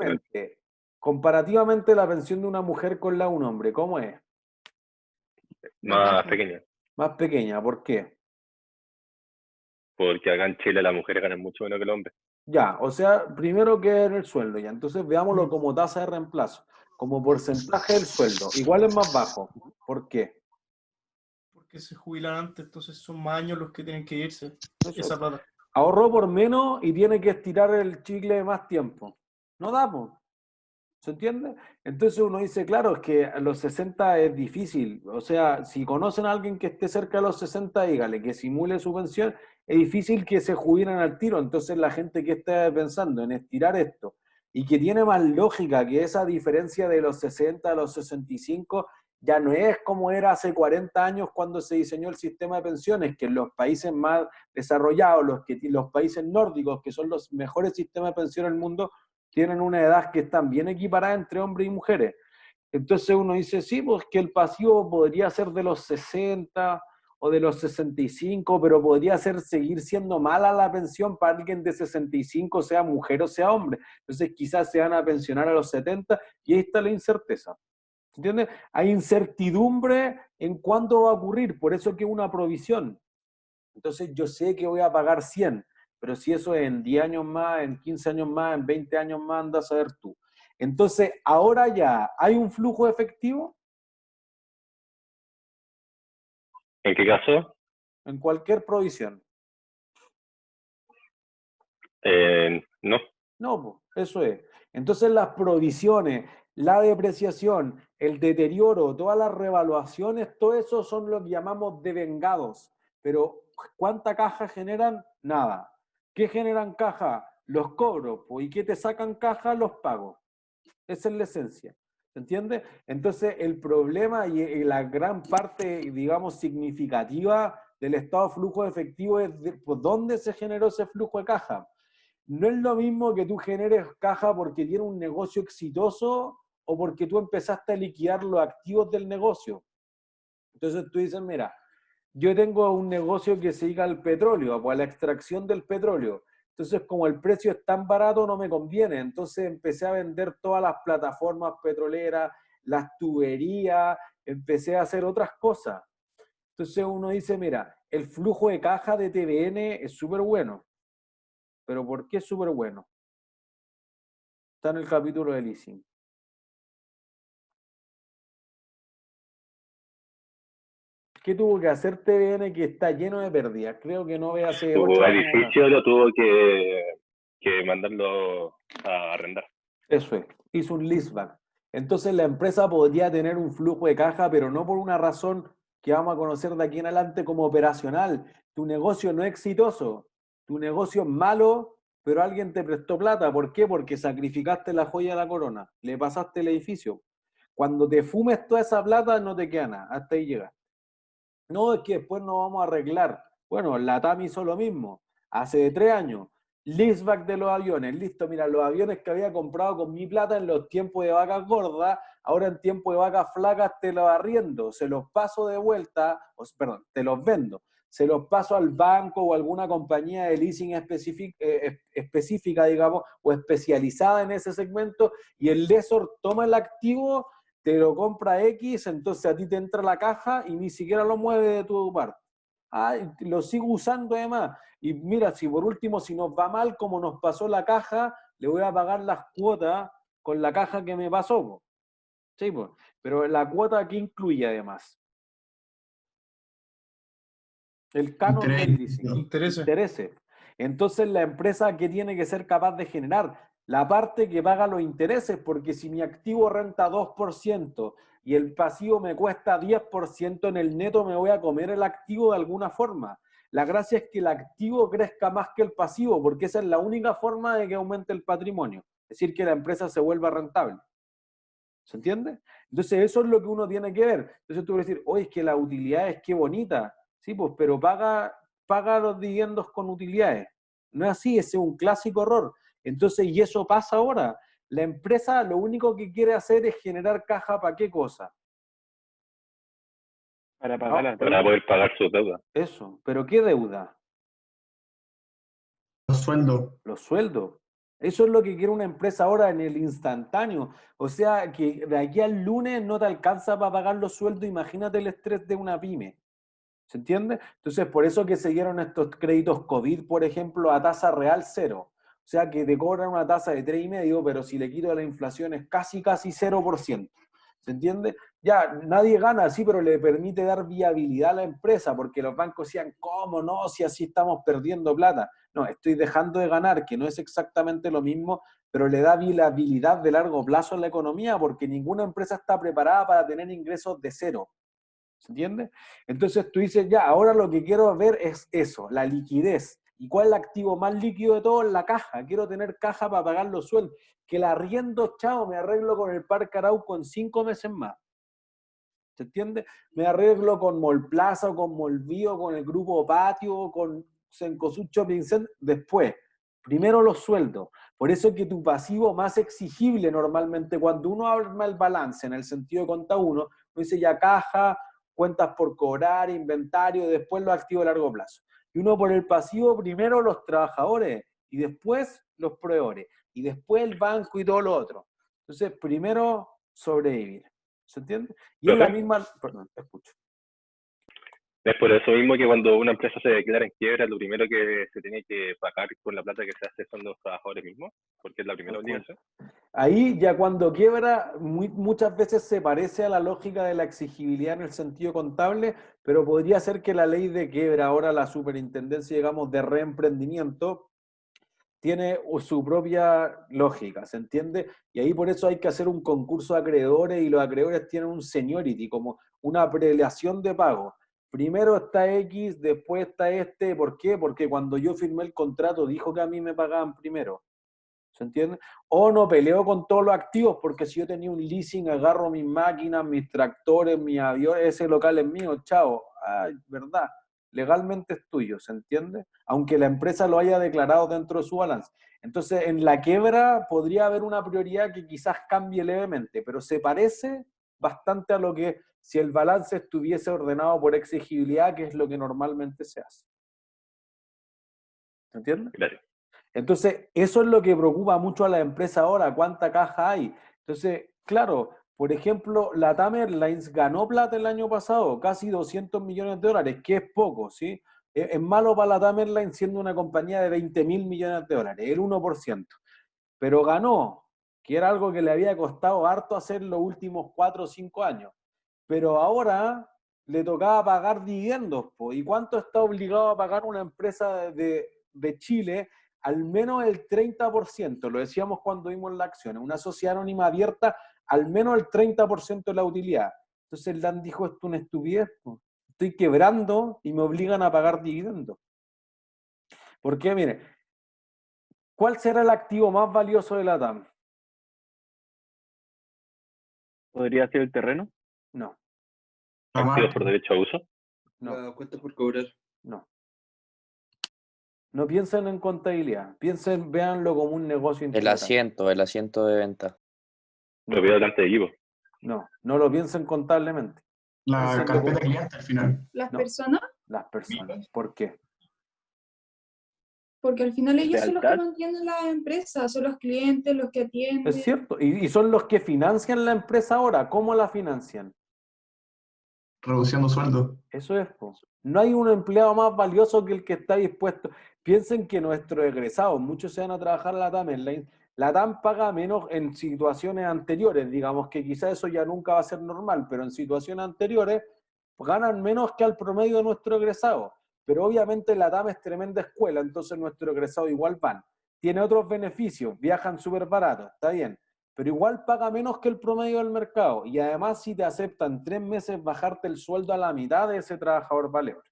comparativamente la pensión de una mujer con la de un hombre, ¿cómo es? Más Más baja. pequeña. Más pequeña, ¿por qué? Porque acá en Chile las mujeres ganan mucho menos que los hombres. Ya, o sea, primero que en el sueldo, ya. Entonces veámoslo como tasa de reemplazo, como porcentaje del sueldo. Igual es más bajo. ¿Por qué? Porque se jubilan antes, entonces son más años los que tienen que irse. Eso. Esa plata. Ahorró por menos y tiene que estirar el chicle más tiempo. No da, pues. ¿Se entiende? Entonces uno dice, claro, es que a los 60 es difícil. O sea, si conocen a alguien que esté cerca de los 60, dígale que simule su pensión. Es difícil que se jubilen al tiro. Entonces la gente que está pensando en estirar esto y que tiene más lógica que esa diferencia de los 60 a los 65 ya no es como era hace 40 años cuando se diseñó el sistema de pensiones, que en los países más desarrollados, los países nórdicos, que son los mejores sistemas de pensión del mundo, tienen una edad que están bien equiparada entre hombres y mujeres. Entonces uno dice, sí, pues que el pasivo podría ser de los 60 o de los 65, pero podría seguir siendo mala la pensión para alguien de 65, sea mujer o sea hombre. Entonces quizás se van a pensionar a los 70 y ahí está la incerteza. ¿Entiendes? Hay incertidumbre en cuándo va a ocurrir, por eso que es una provisión. Entonces yo sé que voy a pagar 100, pero si eso es en 10 años más, en 15 años más, en 20 años más, anda a saber tú. Entonces, ahora ya, ¿hay un flujo efectivo? ¿En qué caso? En cualquier provisión. No. No, pues, eso es. Entonces las provisiones, la depreciación, el deterioro, todas las revaluaciones, todo eso son lo que llamamos devengados. Pero ¿cuánta caja generan? Nada. ¿Qué generan caja? Los cobros. Pues, ¿y qué te sacan caja? Los pagos. Esa es la esencia. ¿Se entiende? Entonces, el problema y la gran parte, digamos, significativa del estado de flujo efectivo es por dónde se generó ese flujo de caja. No es lo mismo que tú generes caja porque tienes un negocio exitoso o porque tú empezaste a liquidar los activos del negocio. Entonces tú dices, mira, yo tengo un negocio que se dedica al petróleo, pues a la extracción del petróleo. Entonces, como el precio es tan barato, no me conviene. Entonces empecé a vender todas las plataformas petroleras, las tuberías, empecé a hacer otras cosas. Entonces uno dice, mira, el flujo de caja de TVN es súper bueno. ¿Pero por qué es súper bueno? Está en el capítulo de leasing. ¿Qué tuvo que hacer TVN que está lleno de pérdidas? Creo que no ve hace Su 8 años atrás. edificio lo tuvo que mandarlo a arrendar. Eso es, hizo un leaseback. Entonces la empresa podría tener un flujo de caja, pero no por una razón que vamos a conocer de aquí en adelante como operacional. Tu negocio no es exitoso, tu negocio es malo, pero alguien te prestó plata. ¿Por qué? Porque sacrificaste la joya de la corona, le pasaste el edificio. Cuando te fumes toda esa plata no te queda nada, hasta ahí llegas. No, es que después no vamos a arreglar. Bueno, la TAM hizo lo mismo, hace 3 años. Leaseback de los aviones, listo, mira, los aviones que había comprado con mi plata en los tiempos de vacas gordas, ahora en tiempos de vacas flacas te los arriendo, se los paso de vuelta, perdón, te los vendo, se los paso al banco o alguna compañía de leasing específica, digamos, o especializada en ese segmento, y el lessor toma el activo, te lo compra X, entonces a ti te entra la caja y ni siquiera lo mueve de tu parte. Ah, lo sigo usando además. Y mira, si por último, si nos va mal, como nos pasó la caja, le voy a pagar las cuotas con la caja que me pasó. Po. Sí, po. Pero la cuota que incluye además. El canon del leasing. Intereses. Intereses. Entonces la empresa que tiene que ser capaz de generar la parte que paga los intereses, porque si mi activo renta 2% y el pasivo me cuesta 10%, en el neto me voy a comer el activo de alguna forma. La gracia es que el activo crezca más que el pasivo, porque esa es la única forma de que aumente el patrimonio, es decir, que la empresa se vuelva rentable. ¿Se entiende? Entonces eso es lo que uno tiene que ver. Entonces tú vas a decir, oye, es que la utilidad es que bonita. Sí, pues, pero paga los dividendos con utilidades. No es así, ese es un clásico error. Entonces, y eso pasa ahora. La empresa lo único que quiere hacer es generar caja ¿para qué cosa? Para pagar las deudas. Para poder pagar sus deudas. Eso, pero ¿qué deuda? Los sueldos. Los sueldos. Eso es lo que quiere una empresa ahora en el instantáneo. O sea, que de aquí al lunes no te alcanza para pagar los sueldos, imagínate el estrés de una pyme. ¿Se entiende? Entonces, por eso que se dieron estos créditos COVID, por ejemplo, a tasa real cero. O sea, que te cobran una tasa de 3,5, pero si le quito la inflación es casi 0%. ¿Se entiende? Ya, nadie gana así, pero le permite dar viabilidad a la empresa, porque los bancos decían, ¿cómo no? Si así estamos perdiendo plata. No, estoy dejando de ganar, que no es exactamente lo mismo, pero le da viabilidad de largo plazo a la economía, porque ninguna empresa está preparada para tener ingresos de cero. ¿Se entiende? Entonces tú dices, ya, ahora lo que quiero ver es eso, la liquidez. ¿Y cuál es el activo más líquido de todo? La caja. Quiero tener caja para pagar los sueldos. Que la arriendo, chao, me arreglo con el Parque Arauco en 5 meses más. ¿Se entiende? Me arreglo con Molplaza, con Molvío, con el Grupo Patio, con Cencosud Shopping Center, después. Primero los sueldos. Por eso es que tu pasivo más exigible normalmente, cuando uno arma el balance en el sentido de cuenta uno dice ya caja, cuentas por cobrar, inventario, después los activos a largo plazo. Y uno por el pasivo, primero los trabajadores, y después los proveedores, y después el banco y todo lo otro. Entonces, primero sobrevivir. ¿Se entiende? Y es la misma... Perdón, te escucho. Es por eso mismo que cuando una empresa se declara en quiebra, lo primero que se tiene que pagar con la plata que se hace son los trabajadores mismos, porque es la primera obligación. Ahí ya cuando quiebra, muchas veces se parece a la lógica de la exigibilidad en el sentido contable, pero podría ser que la ley de quiebra, ahora la superintendencia, digamos, de reemprendimiento, tiene su propia lógica, ¿se entiende? Y ahí por eso hay que hacer un concurso de acreedores y los acreedores tienen un seniority, como una prelación de pago. Primero está X, después está este. ¿Por qué? Porque cuando yo firmé el contrato dijo que a mí me pagaban primero. ¿Se entiende? O no peleo con todos los activos, porque si yo tenía un leasing, agarro mis máquinas, mis tractores, mis aviones, ese local es mío, chao. Ay, verdad, legalmente es tuyo, ¿se entiende? Aunque la empresa lo haya declarado dentro de su balance. Entonces, en la quiebra podría haber una prioridad que quizás cambie levemente, pero se parece bastante a lo que si el balance estuviese ordenado por exigibilidad, que es lo que normalmente se hace. ¿Se entiende? Gracias. Entonces, eso es lo que preocupa mucho a la empresa ahora, cuánta caja hay. Entonces, claro, por ejemplo, la TAM Airlines ganó plata el año pasado, casi 200 millones de dólares, que es poco, ¿sí? Es malo para la TAM Airlines siendo una compañía de 20.000 millones de dólares, el 1%. Pero ganó, que era algo que le había costado harto hacer los últimos 4 o 5 años. Pero ahora le tocaba pagar dividendos, po. ¿Y cuánto está obligado a pagar una empresa de Chile? Al menos el 30%, lo decíamos cuando vimos la acción, en una sociedad anónima abierta, al menos el 30% de la utilidad. Entonces el Dan dijo, esto es una estupidez, po. Estoy quebrando y me obligan a pagar dividendos. ¿Por qué? Mire, ¿cuál será el activo más valioso de la TAM? ¿Podría ser el terreno? No, Activos por derecho a uso. no, La cuenta por cobrar. no. No piensen en contabilidad, piensen, véanlo como un negocio El integral. asiento de venta. Propiedad delante de equipo. No, no lo piensen contablemente. La Piénsenlo carpeta como cliente al final. Las No. personas, las personas. ¿Por qué? porque al final ellos son los que Lealtad. mantienen la empresa, son los clientes, los que atienden. Es cierto, y son los que financian la empresa ahora. ¿Cómo la financian? Reduciendo sueldo. Eso es, po. No hay un empleado más valioso que el que está dispuesto. Piensen que nuestros egresados, muchos se van a trabajar a la TAM Airlines. La TAM paga menos en situaciones anteriores, digamos que quizás eso ya nunca va a ser normal, pero en situaciones anteriores ganan menos que al promedio de nuestro egresado. Pero obviamente la TAM es tremenda escuela, entonces nuestro egresado igual van. Tiene otros beneficios, viajan súper barato, está bien, pero igual paga menos que el promedio del mercado. Y además, si te aceptan 3 meses bajarte el sueldo a la mitad de ese trabajador vale oro.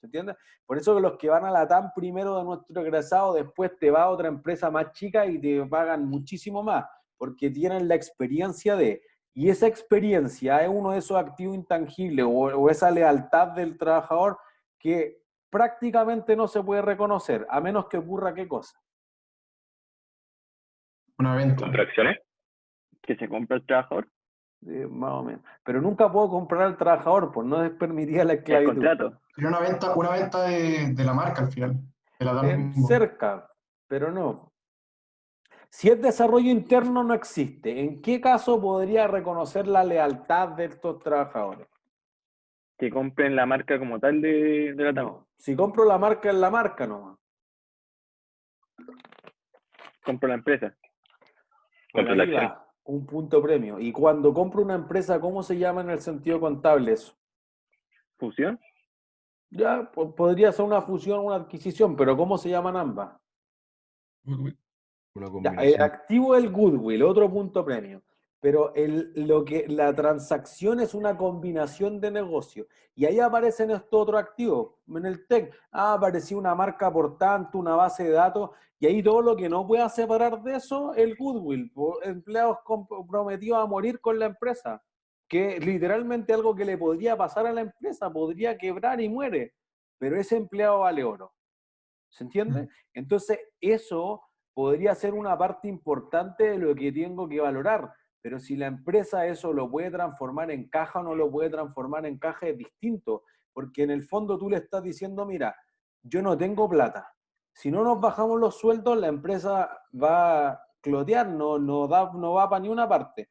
¿Se entiende? Por eso que los que van a la TAM primero de nuestro egresado, después te va a otra empresa más chica y te pagan muchísimo más, porque tienen la experiencia de... Y esa experiencia es uno de esos activos intangibles o esa lealtad del trabajador que prácticamente no se puede reconocer, a menos que ocurra qué cosa. Una venta. Contracciones. ¿Que se compra el trabajador? Más o menos. Pero nunca puedo comprar al trabajador, pues no les permitía la El esclavitud. contrato. Sería una venta de la marca al final. De la TAM mismo. Cerca, pero no. Si es desarrollo interno, no existe. ¿En qué caso podría reconocer la lealtad de estos trabajadores? Que compren la marca como tal de la TAM. No. Si compro la marca, es la marca nomás. Compro la empresa. Por Contra la ahí acción. va, un punto premio. Y cuando compro una empresa, ¿cómo se llama en el sentido contable eso? ¿Fusión? Ya podría ser una fusión o una adquisición, pero ¿cómo se llaman ambas? Goodwill. Una Ya, combinación. activo el goodwill, otro punto premio. Pero la transacción es una combinación de negocio. Y ahí aparecen estos otros activos. En el TEC, apareció una marca por tanto, una base de datos, y ahí todo lo que no pueda separar de eso, el goodwill. Empleados comprometidos a morir con la empresa. Que literalmente algo que le podría pasar a la empresa, podría quebrar y muere. Pero ese empleado vale oro. ¿Se entiende? Entonces, eso podría ser una parte importante de lo que tengo que valorar. Pero si la empresa eso lo puede transformar en caja o no lo puede transformar en caja es distinto. Porque en el fondo tú le estás diciendo, mira, yo no tengo plata. Si no nos bajamos los sueldos, la empresa va a clotear, no va para ni una parte.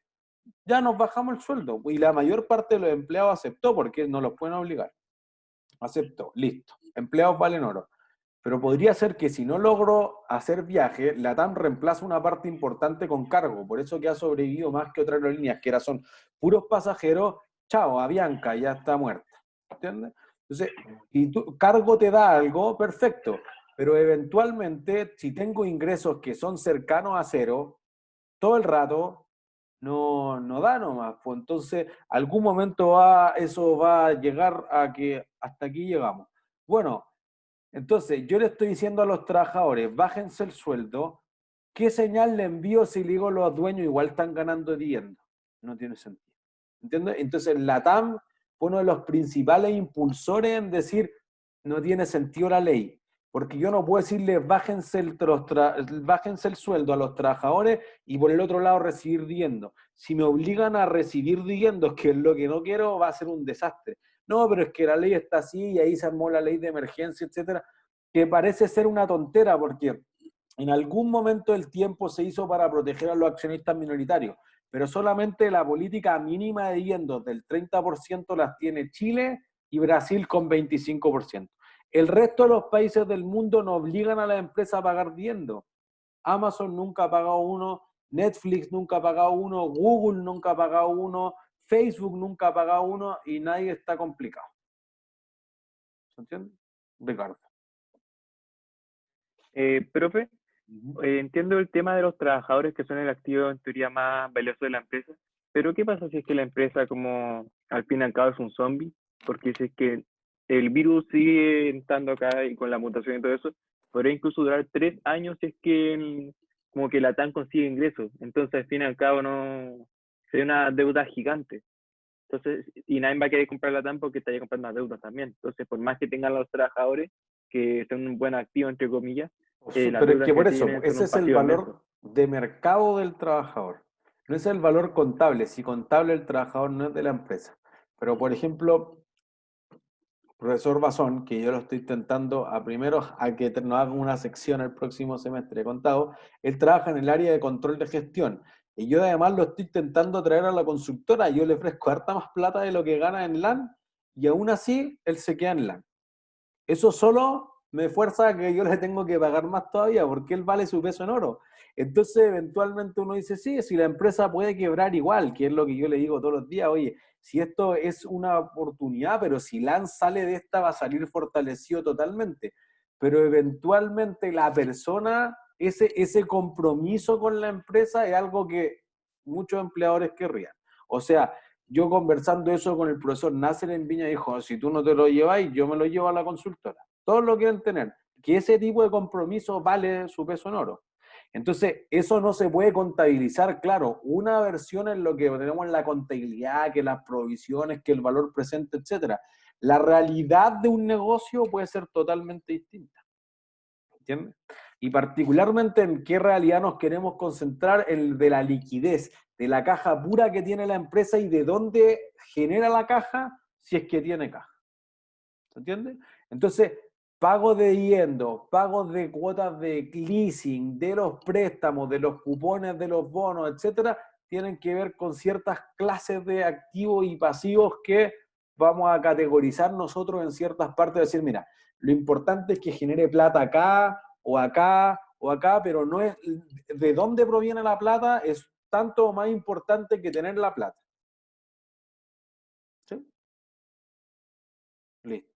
Ya nos bajamos el sueldo. Y la mayor parte de los empleados aceptó porque no los pueden obligar. Aceptó, listo. Empleados valen oro. Pero podría ser que si no logro hacer viaje, la TAM reemplaza una parte importante con cargo. Por eso que ha sobrevivido más que otras aerolíneas, que son puros pasajeros. Chao, Avianca ya está muerta. ¿Entiendes? Entonces, y cargo te da algo, perfecto. Pero eventualmente, si tengo ingresos que son cercanos a cero, todo el rato, no da nomás. Pues entonces, algún momento eso va a llegar a que hasta aquí llegamos. Bueno, entonces, yo le estoy diciendo a los trabajadores, bájense el sueldo. ¿Qué señal le envío si le digo a los dueños igual están ganando dividendo? No tiene sentido. ¿Entiendes? Entonces, la TAM fue uno de los principales impulsores en decir, no tiene sentido la ley. Porque yo no puedo decirle, bájense el sueldo a los trabajadores y por el otro lado recibir dividendo. Si me obligan a recibir dividendos, que es lo que no quiero, va a ser un desastre. No, pero es que la ley está así y ahí se armó la ley de emergencia, etcétera, que parece ser una tontera porque en algún momento del tiempo se hizo para proteger a los accionistas minoritarios, pero solamente la política mínima de dividendos del 30% las tiene Chile y Brasil con 25%. El resto de los países del mundo no obligan a las empresas a pagar dividendos. Amazon nunca ha pagado uno, Netflix nunca ha pagado uno, Google nunca ha pagado uno, Facebook nunca ha pagado uno y nadie está complicado. ¿Se entiende? Ricardo. Profe, entiendo el tema de los trabajadores que son el activo en teoría más valioso de la empresa, pero ¿qué pasa si es que la empresa como al fin y al cabo es un zombie? Porque si es que el virus sigue estando acá y con la mutación y todo eso, podría incluso durar 3 años si es que como que la TAM consigue ingresos. Entonces al fin y al cabo no sería una deuda gigante. Entonces, y nadie va a querer comprar la TAM porque estaría comprando más deudas también. Entonces, por más que tengan los trabajadores, que son un buen activo, entre comillas, las Pero es deudas que que por eso, tienen son ese un es el pasivo inmenso. valor de mercado del trabajador. No es el valor contable. Si contable el trabajador no es de la empresa. Pero, por ejemplo, profesor Bazón, que yo lo estoy intentando a que nos haga una sección el próximo semestre de contado, él trabaja en el área de control de gestión. Y yo además lo estoy intentando traer a la consultora. Yo le ofrezco harta más plata de lo que gana en LAN y aún así él se queda en LAN. Eso solo me fuerza a que yo le tengo que pagar más todavía porque él vale su peso en oro. Entonces, eventualmente uno dice, sí, si la empresa puede quebrar igual, que es lo que yo le digo todos los días, oye, si esto es una oportunidad, pero si LAN sale de esta va a salir fortalecido totalmente. Pero eventualmente la persona, ese compromiso con la empresa es algo que muchos empleadores querrían. O sea, yo conversando eso con el profesor Nasser en Viña, dijo, si tú no te lo lleváis, yo me lo llevo a la consultora. Todos lo quieren tener. Que ese tipo de compromiso vale su peso en oro. Entonces, eso no se puede contabilizar, claro. Una versión es lo que tenemos en la contabilidad, que las provisiones, que el valor presente, etcétera. La realidad de un negocio puede ser totalmente distinta. ¿Entiendes? Y particularmente en qué realidad nos queremos concentrar, el de la liquidez, de la caja pura que tiene la empresa y de dónde genera la caja si es que tiene caja. ¿Se entiende? Entonces, pagos de dividendos, pagos de cuotas de leasing, de los préstamos, de los cupones, de los bonos, etcétera, tienen que ver con ciertas clases de activos y pasivos que vamos a categorizar nosotros en ciertas partes, decir, mira, lo importante es que genere plata acá, o acá, o acá, pero no es de dónde proviene la plata, es tanto o más importante que tener la plata. ¿Sí? Listo.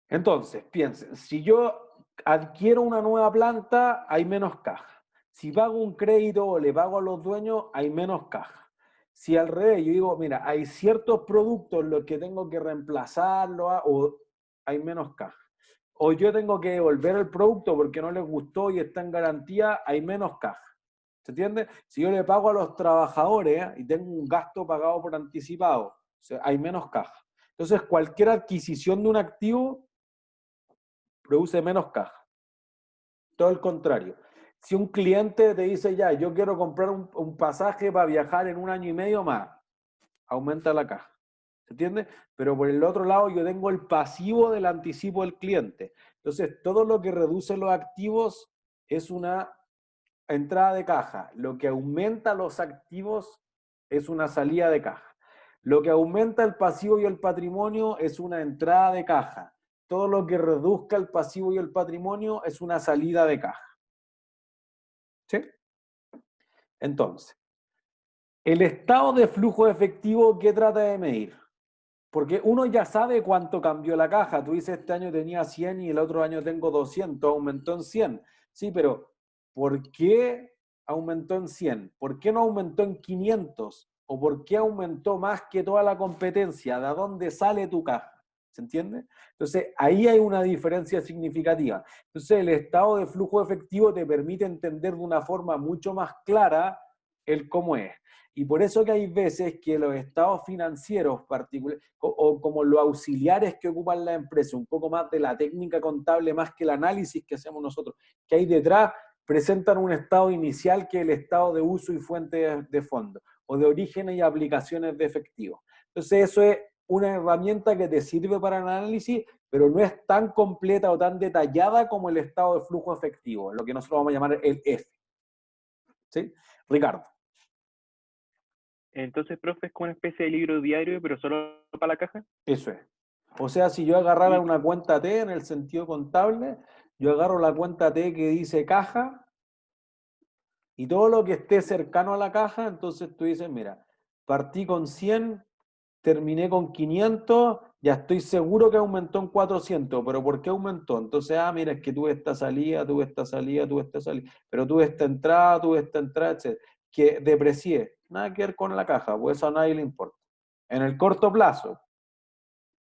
Entonces, piensen, si yo adquiero una nueva planta, hay menos caja. Si pago un crédito o le pago a los dueños, hay menos caja. Si al revés, yo digo, mira, hay ciertos productos los que tengo que reemplazarlo o hay menos caja. O yo tengo que devolver el producto porque no les gustó y está en garantía, hay menos caja. ¿Se entiende? Si yo le pago a los trabajadores y tengo un gasto pagado por anticipado, o sea, hay menos caja. Entonces, cualquier adquisición de un activo produce menos caja. Todo el contrario. Si un cliente te dice, ya, yo quiero comprar un pasaje para viajar en 1 año y medio más, aumenta la caja. ¿Se entiende? Pero por el otro lado yo tengo el pasivo del anticipo del cliente. Entonces, todo lo que reduce los activos es una entrada de caja. Lo que aumenta los activos es una salida de caja. Lo que aumenta el pasivo y el patrimonio es una entrada de caja. Todo lo que reduzca el pasivo y el patrimonio es una salida de caja. ¿Sí? Entonces, el estado de flujo efectivo, ¿qué trata de medir? Porque uno ya sabe cuánto cambió la caja. Tú dices, este año tenía 100 y el otro año tengo 200, aumentó en 100. Sí, pero ¿por qué aumentó en 100? ¿Por qué no aumentó en 500? ¿O por qué aumentó más que toda la competencia? ¿De dónde sale tu caja? ¿Se entiende? Entonces, ahí hay una diferencia significativa. Entonces, el estado de flujo efectivo te permite entender de una forma mucho más clara el cómo es. Y por eso que hay veces que los estados financieros particulares, o como los auxiliares que ocupan la empresa, un poco más de la técnica contable, más que el análisis que hacemos nosotros, que hay detrás, presentan un estado inicial que es el estado de uso y fuente de fondo, o de orígenes y aplicaciones de efectivo. Entonces eso es una herramienta que te sirve para el análisis, pero no es tan completa o tan detallada como el estado de flujo efectivo, lo que nosotros vamos a llamar el F. ¿Sí? Ricardo. Entonces, profe, es como una especie de libro diario, pero solo para la caja. Eso es. O sea, si yo agarrara una cuenta T en el sentido contable, yo agarro la cuenta T que dice caja y todo lo que esté cercano a la caja, entonces tú dices, mira, partí con 100, terminé con 500, ya estoy seguro que aumentó en 400, pero ¿por qué aumentó? Entonces, mira, es que tuve esta salida, tuve esta salida, tuve esta salida, pero tuve esta entrada, etc. Que deprecié, nada que ver con la caja, pues eso a nadie le importa. En el corto plazo,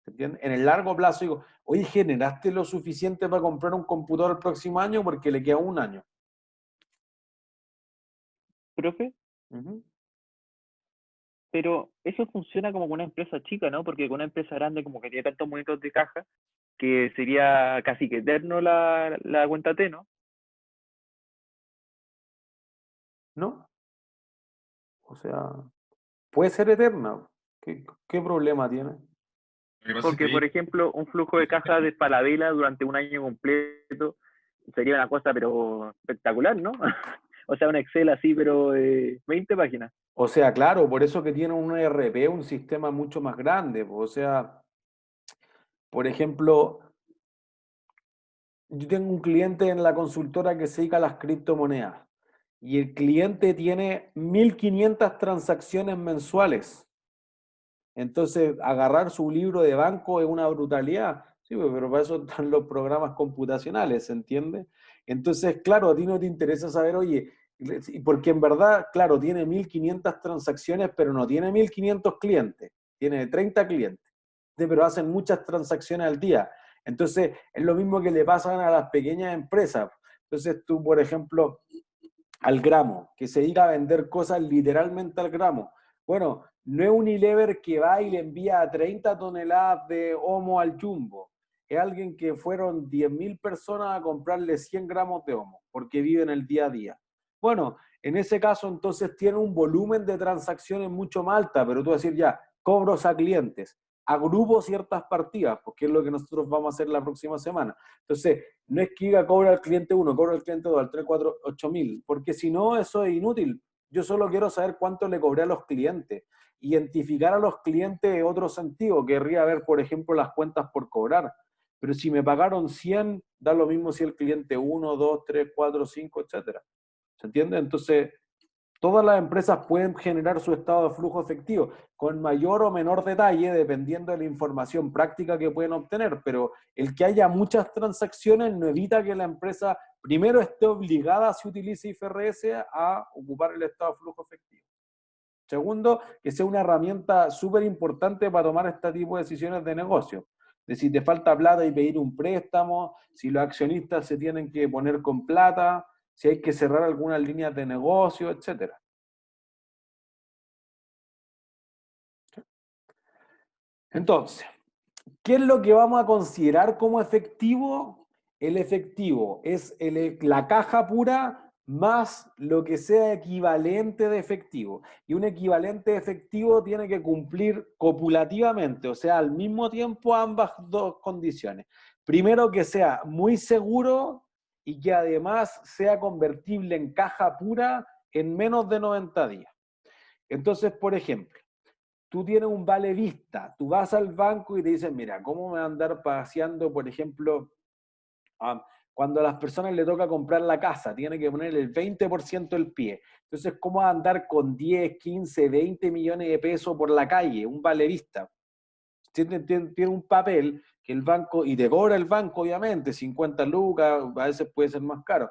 ¿entiendes? En el largo plazo digo, oye, ¿generaste lo suficiente para comprar un computador el próximo año? Porque le queda 1 año. Profe, Ujú. pero eso funciona como con una empresa chica, ¿no? Porque con una empresa grande como que tiene tantos movimientos de caja que sería casi que eterno la cuenta T, ¿no? ¿No? O sea, puede ser eterna. ¿Qué problema tiene? Lo que pasa es Porque, que por ejemplo, un flujo de caja de Falabella durante un año completo sería una cosa, pero espectacular, ¿no? O sea, un Excel así, pero de 20 páginas. O sea, claro, por eso que tiene un ERP, un sistema mucho más grande. O sea, por ejemplo, yo tengo un cliente en la consultora que se dedica a las criptomonedas y el cliente tiene 1.500 transacciones mensuales. Entonces, agarrar su libro de banco es una brutalidad. Sí, pero para eso están los programas computacionales, ¿se entiende? Entonces, claro, a ti no te interesa saber, oye, porque en verdad, claro, tiene 1.500 transacciones, pero no tiene 1.500 clientes, tiene 30 clientes, pero hacen muchas transacciones al día. Entonces, es lo mismo que le pasan a las pequeñas empresas. Entonces, tú, por ejemplo, al gramo, que se dedica a vender cosas literalmente al gramo. Bueno, no es Unilever que va y le envía 30 toneladas de Omo al Jumbo. Es alguien que fueron 10.000 personas a comprarle 100 gramos de Omo, porque viven el día a día. Bueno, en ese caso entonces tiene un volumen de transacciones mucho más alta, pero tú vas a decir ya, cobros a clientes. agrupo ciertas partidas, porque es lo que nosotros vamos a hacer la próxima semana. Entonces, no es que diga cobra al cliente 1, cobra al cliente 2, al 3, 4, 8.000, porque si no, eso es inútil. Yo solo quiero saber cuánto le cobré a los clientes. Identificar a los clientes en otro sentido. Querría ver, por ejemplo, las cuentas por cobrar. Pero si me pagaron 100, da lo mismo si el cliente 1, 2, 3, 4, 5, etcétera. ¿Se entiende? Entonces, todas las empresas pueden generar su estado de flujo efectivo con mayor o menor detalle, dependiendo de la información práctica que pueden obtener, pero el que haya muchas transacciones no evita que la empresa primero esté obligada, si utiliza IFRS, a ocupar el estado de flujo efectivo. Segundo, que sea una herramienta súper importante para tomar este tipo de decisiones de negocio. De si te falta plata y pedir un préstamo, si los accionistas se tienen que poner con plata, si hay que cerrar algunas líneas de negocio, etc. Entonces, ¿qué es lo que vamos a considerar como efectivo? El efectivo es la caja pura más lo que sea equivalente de efectivo. Y un equivalente de efectivo tiene que cumplir copulativamente, o sea, al mismo tiempo ambas dos condiciones. Primero, que sea muy seguro y que además sea convertible en caja pura en menos de 90 días. Entonces, por ejemplo, tú tienes un vale vista, tú vas al banco y te dicen, mira, ¿cómo me va a andar paseando, por ejemplo, cuando a las personas le toca comprar la casa, tiene que poner el 20% del pie? Entonces, ¿cómo va a andar con 10, 15, 20 millones de pesos por la calle? Un vale vista. Tiene un papel que el banco, y te cobra el banco, obviamente, 50 lucas, a veces puede ser más caro.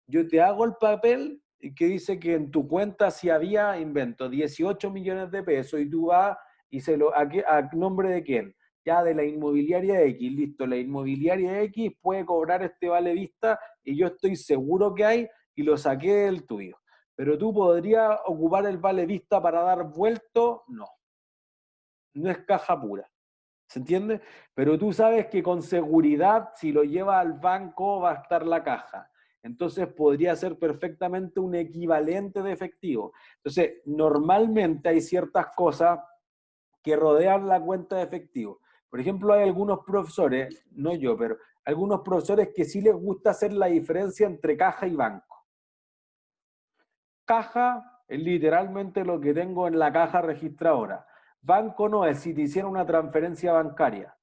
Yo te hago el papel que dice que en tu cuenta si había, invento, 18 millones de pesos, y tú vas y ¿a nombre de quién? Ya de la inmobiliaria X, listo, la inmobiliaria X puede cobrar este vale vista y yo estoy seguro que hay y lo saqué del tuyo. Pero tú podrías ocupar el vale vista para dar vuelto, no. No es caja pura. ¿Se entiende? Pero tú sabes que con seguridad, si lo lleva al banco, va a estar la caja. Entonces podría ser perfectamente un equivalente de efectivo. Entonces, normalmente hay ciertas cosas que rodean la cuenta de efectivo. Por ejemplo, hay algunos profesores, no yo, pero algunos profesores que sí les gusta hacer la diferencia entre caja y banco. Caja es literalmente lo que tengo en la caja registradora. Banco no es si te hicieron una transferencia bancaria.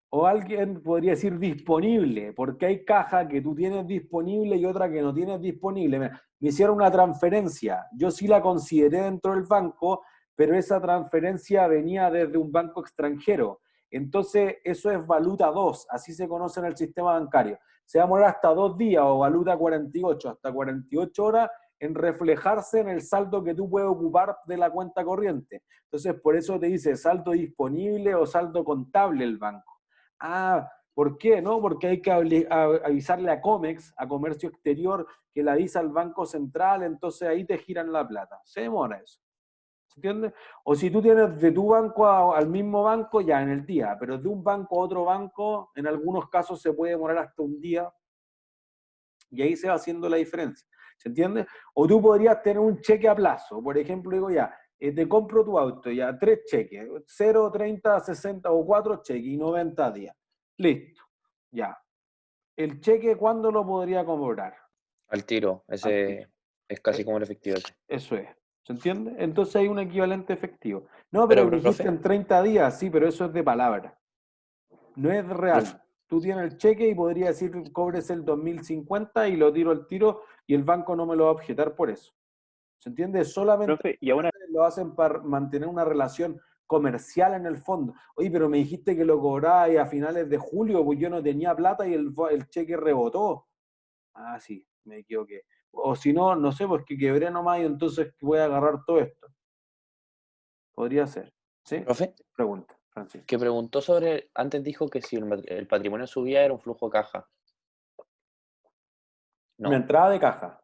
O alguien podría decir disponible, porque hay caja que tú tienes disponible y otra que no tienes disponible. Me hicieron una transferencia, yo sí la consideré dentro del banco, pero esa transferencia venía desde un banco extranjero. Entonces, eso es valuta 2, así se conoce en el sistema bancario. Se va a demorar hasta 2 días o valuta 48, hasta 48 horas en reflejarse en el saldo que tú puedes ocupar de la cuenta corriente. Entonces, por eso te dice saldo disponible o saldo contable el banco. Ah, ¿por qué? No, porque hay que avisarle a Comex, a Comercio Exterior, que la avisa al Banco Central, entonces ahí te giran la plata. Se demora eso. ¿Se entiende? O si tú tienes de tu banco al mismo banco, ya en el día, pero de un banco a otro banco, en algunos casos se puede demorar hasta un día, y ahí se va haciendo la diferencia. ¿Se entiende? O tú podrías tener un cheque a plazo. Por ejemplo, digo ya, te compro tu auto, ya 3 cheques, 0, 30, 60 o 4 cheques y 90 días. Listo, ya. ¿El cheque cuándo lo podría cobrar? Al tiro, Al ese tiro. es casi como el efectivo ese. Eso es. ¿Se entiende? Entonces hay un equivalente efectivo. No, pero dijiste profe, en 30 días, sí, pero eso es de palabra. No es real. profe, Tú tienes el cheque y podría decir, cobres el 2050 y lo tiro al tiro y el banco no me lo va a objetar por eso. ¿Se entiende? Solamente Profe, y ahora, lo hacen para mantener una relación comercial en el fondo. Oye, pero me dijiste que lo cobraba a finales de julio, pues yo no tenía plata y el cheque rebotó. Ah, sí, me equivoqué. O si no, no sé, pues que quebré nomás y entonces voy a agarrar todo esto. Podría ser. ¿Sí? profe, Pregunta, Francisco. que preguntó sobre, antes dijo que si el patrimonio subía era un flujo de caja. Una ¿No? entrada de caja.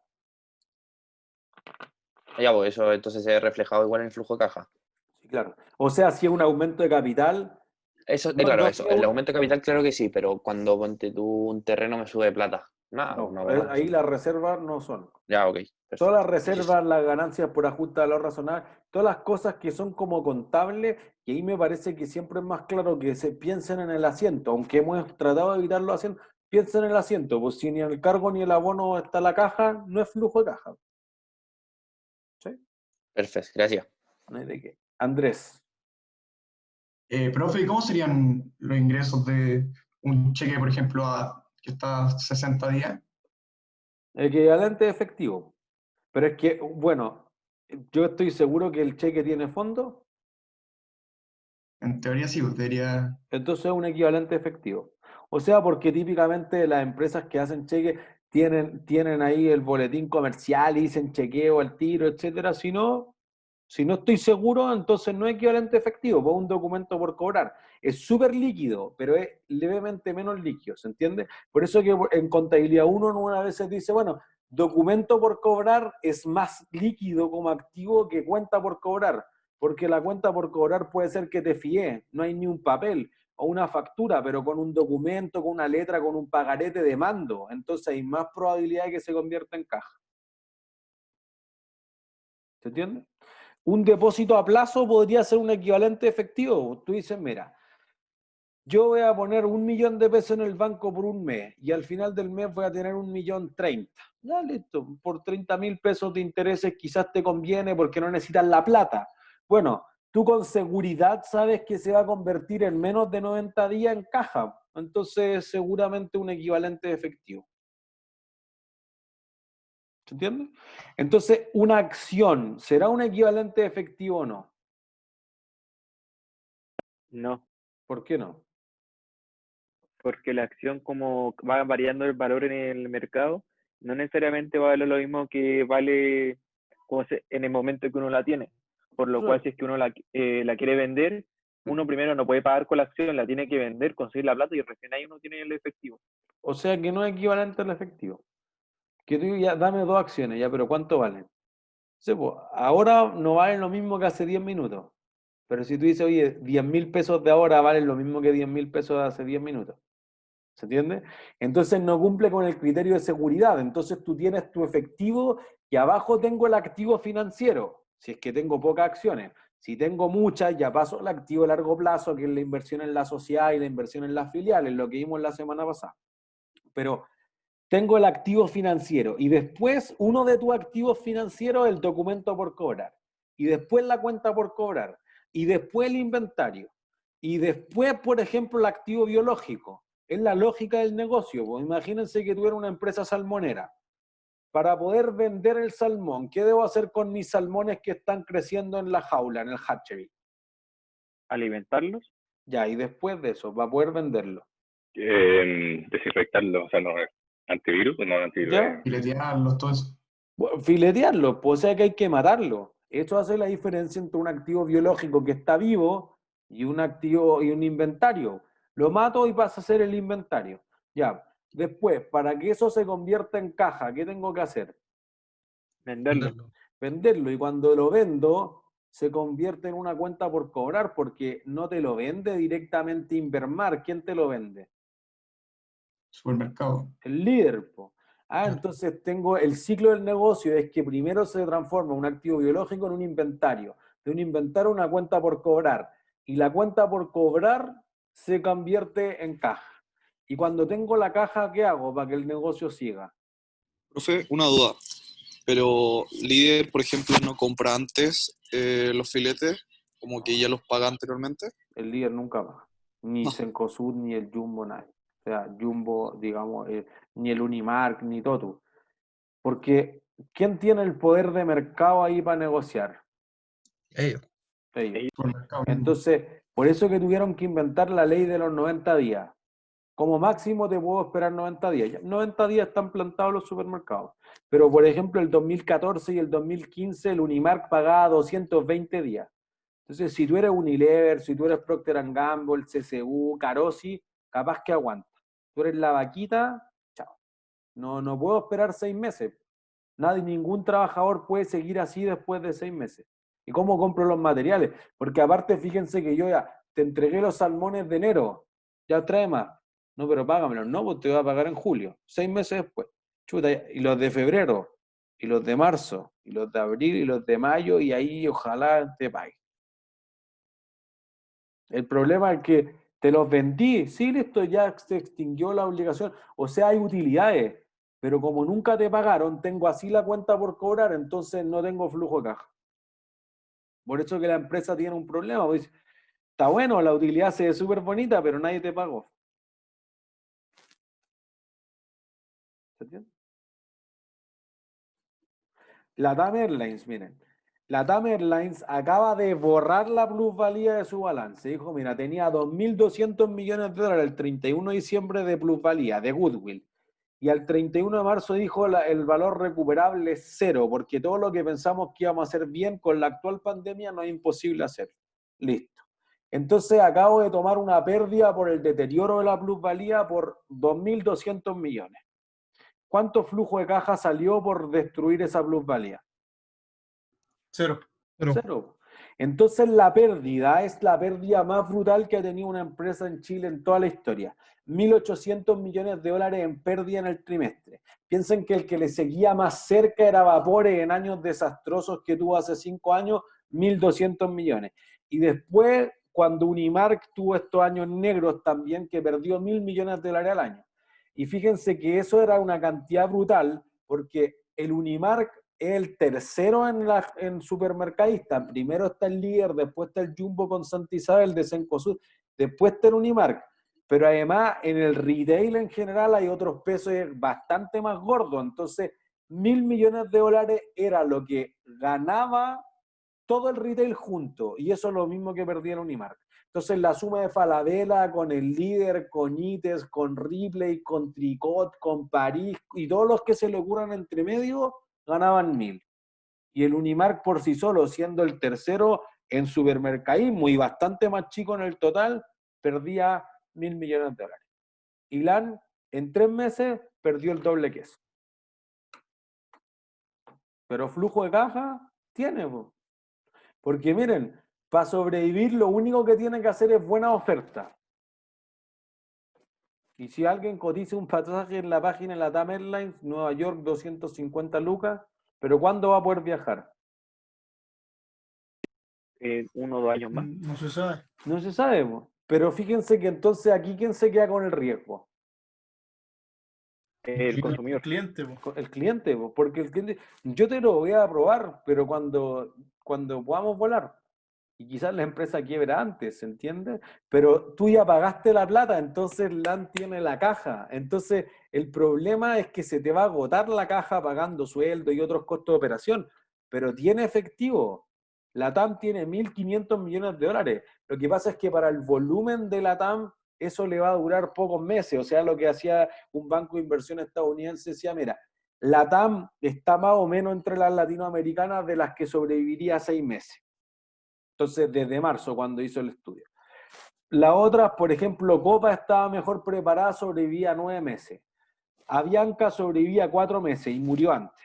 Ya, pues eso entonces se ve reflejado igual en el flujo de caja. Sí, claro. O sea, si es un aumento de capital, Eso, no, claro, no eso. sea El aumento de capital, claro que sí, pero cuando ponte tú un terreno me sube plata. Nada, No, no hago nada. ahí las reservas no son. Ya, ok. Todas las Perfecto. reservas, las ganancias por ajuste de valor razonable, todas las cosas que son como contables, y ahí me parece que siempre es más claro que se piensen en el asiento, aunque hemos tratado de evitar los asientos, piensen en el asiento, pues si ni el cargo ni el abono está la caja, no es flujo de caja. ¿Sí? Perfecto, gracias. No hay de qué. Andrés, Profe, ¿cómo serían los ingresos de un cheque, por ejemplo, que está a 60 días? equivalente efectivo. Pero es que, bueno, yo estoy seguro que el cheque tiene fondo, En teoría sí, pues debería. entonces es un equivalente efectivo. O sea, porque típicamente las empresas que hacen cheque tienen ahí el boletín comercial y dicen chequeo al tiro, etcétera. Si no estoy seguro, entonces no es equivalente efectivo, pues un documento por cobrar. Es súper líquido, pero es levemente menos líquido, ¿se entiende? Por eso que en contabilidad uno una vez dice, bueno, documento por cobrar es más líquido como activo que cuenta por cobrar, porque la cuenta por cobrar puede ser que te fíe, no hay ni un papel o una factura, pero con un documento, con una letra, con un pagarete de mando, entonces hay más probabilidad de que se convierta en caja. ¿Se entiende? Un depósito a plazo podría ser un equivalente efectivo. Tú dices, mira, yo voy a poner 1.000.000 de pesos en el banco por un mes y al final del mes voy a tener 1.030.000. Ya listo, por 30.000 pesos de intereses quizás te conviene porque no necesitas la plata. Bueno, tú con seguridad sabes que se va a convertir en menos de 90 días en caja. Entonces, seguramente un equivalente efectivo. ¿Se entiende? Entonces, una acción, ¿será un equivalente efectivo o no? No, ¿Por qué no? porque la acción como va variando el valor en el mercado, no necesariamente vale lo mismo que vale en el momento que uno la tiene. Por lo cual, si es que uno la quiere vender, uno primero no puede pagar con la acción, la tiene que vender, conseguir la plata y recién ahí uno tiene el efectivo. O sea que no es equivalente al efectivo. Que tú ya dame 2 acciones, ya, pero ¿cuánto valen? Sí, pues, ahora no valen lo mismo que hace 10 minutos. Pero si tú dices, oye, 10.000 pesos de ahora valen lo mismo que 10.000 pesos de hace 10 minutos. ¿Se entiende? Entonces no cumple con el criterio de seguridad. Entonces tú tienes tu efectivo y abajo tengo el activo financiero, si es que tengo pocas acciones. Si tengo muchas, ya paso al activo a largo plazo, que es la inversión en la sociedad y la inversión en las filiales, lo que vimos la semana pasada. Pero tengo el activo financiero y después uno de tus activos financieros el documento por cobrar y después la cuenta por cobrar y después el inventario y después, por ejemplo, el activo biológico. Es la lógica del negocio. Pues imagínense que tú eres una empresa salmonera. Para poder vender el salmón, ¿qué debo hacer con mis salmones que están creciendo en la jaula, en el hatchery? Alimentarlos. Ya, y después de eso, para poder venderlo. Desinfectarlo, o sea, no, antivirus, no antivirus. ¿Ya? Filetearlos, todo eso. Bueno, filetearlo, pues o sea que hay que matarlo. Eso hace la diferencia entre un activo biológico que está vivo y un activo y un inventario. Lo mato y pasa a ser el inventario. Ya. Después, para que eso se convierta en caja, ¿qué tengo que hacer? Venderlo. Venderlo. Y cuando lo vendo, se convierte en una cuenta por cobrar, porque no te lo vende directamente Invermar. ¿Quién te lo vende? Supermercado. El líder, po. Claro. Entonces tengo el ciclo del negocio, es que primero se transforma un activo biológico en un inventario, de un inventario a una cuenta por cobrar, y la cuenta por cobrar se convierte en caja. Y cuando tengo la caja, ¿qué hago para que el negocio siga? Profe, una duda. Pero Líder, por ejemplo, no compra antes los filetes, como que ya los paga anteriormente. El líder nunca paga, ni Cencosud, ni el Jumbo, nadie. O sea, Jumbo, digamos, ni el Unimark, ni Totu. Porque, ¿quién tiene el poder de mercado ahí para negociar? Ellos. Ellos. Supermercado. Entonces, por eso que tuvieron que inventar la ley de los 90 días. Como máximo te puedo esperar 90 días. Ya, 90 días están plantados los supermercados. Pero, por ejemplo, el 2014 y el 2015 el Unimark pagaba 220 días. Entonces, si tú eres Unilever, si tú eres Procter & Gamble, CCU, Carosi, capaz que aguanta. Tú eres la vaquita, chao. No puedo esperar 6 meses. Nadie, ningún trabajador puede seguir así después de 6 meses. ¿Y cómo compro los materiales? Porque aparte, fíjense que yo ya te entregué los salmones de enero, ya trae más. No, pero págamelo. No, pues te voy a pagar en julio, 6 meses después. Chuta, y los de febrero, y los de marzo, y los de abril, y los de mayo, y ahí ojalá te pague. El problema es que te los vendí, sí, listo, ya se extinguió la obligación. O sea, hay utilidades, pero como nunca te pagaron, tengo así la cuenta por cobrar, entonces no tengo flujo de caja. Por eso que la empresa tiene un problema, pues, está bueno, la utilidad se ve súper bonita, pero nadie te pagó. ¿Se entiende? LATAM Airlines, miren. LATAM Airlines acaba de borrar la plusvalía de su balance. Dijo, mira, tenía 2.200 millones de dólares el 31 de diciembre de plusvalía, de goodwill. Y al 31 de marzo dijo el valor recuperable es cero, porque todo lo que pensamos que íbamos a hacer bien con la actual pandemia no es imposible hacer. Listo. Entonces acabo de tomar una pérdida por el deterioro de la plusvalía por 2.200 millones. ¿Cuánto flujo de caja salió por destruir esa plusvalía? Cero. Cero. Entonces la pérdida es la pérdida más brutal que ha tenido una empresa en Chile en toda la historia. 1.800 millones de dólares en pérdida en el trimestre. Piensen que el que le seguía más cerca era Vapore en años desastrosos que tuvo hace 5 años, 1.200 millones. Y después, cuando Unimark tuvo estos años negros también, que perdió 1.000 millones de dólares al año. Y fíjense que eso era una cantidad brutal, porque el Unimark es el tercero en supermercadista. Primero está el Líder, después está el Jumbo con Santa Isabel de Cencosud, después está el Unimark. Pero además en el retail en general hay otros pesos bastante más gordos. Entonces, 1.000 millones de dólares era lo que ganaba todo el retail junto. Y eso es lo mismo que perdía el Unimark. Entonces, la suma de Falabella con el Líder, con Ites, con Ripley, con Tricot, con París y todos los que se le ocurran entre medio, ganaban 1.000. Y el Unimark por sí solo, siendo el tercero en supermercadismo y bastante más chico en el total, perdía 1.000 millones de dólares. Y LAN en 3 meses perdió el doble que eso. Pero flujo de caja tiene, porque miren, para sobrevivir lo único que tiene que hacer es buena oferta. Y si alguien cotiza un pasaje en la página de LATAM Airlines, Nueva York, 250 lucas, pero ¿cuándo va a poder viajar? 1 o 2 años más. No se sabe. No se sabe, pero fíjense que entonces aquí ¿quién se queda con el riesgo? El consumidor. El cliente, po. El cliente, porque el cliente, yo te lo voy a probar, pero cuando podamos volar, y quizás la empresa quiebra antes, ¿se entiende? Pero tú ya pagaste la plata, entonces LAN tiene la caja. Entonces el problema es que se te va a agotar la caja pagando sueldo y otros costos de operación, pero tiene efectivo. LATAM tiene 1.500 millones de dólares. Lo que pasa es que para el volumen de LATAM eso le va a durar pocos meses. O sea, lo que hacía un banco de inversión estadounidense decía, mira, LATAM está más o menos entre las latinoamericanas de las que sobreviviría 6 meses. Entonces, desde marzo, cuando hizo el estudio. La otra, por ejemplo, Copa estaba mejor preparada, sobrevivía 9 meses. Avianca sobrevivía 4 meses y murió antes.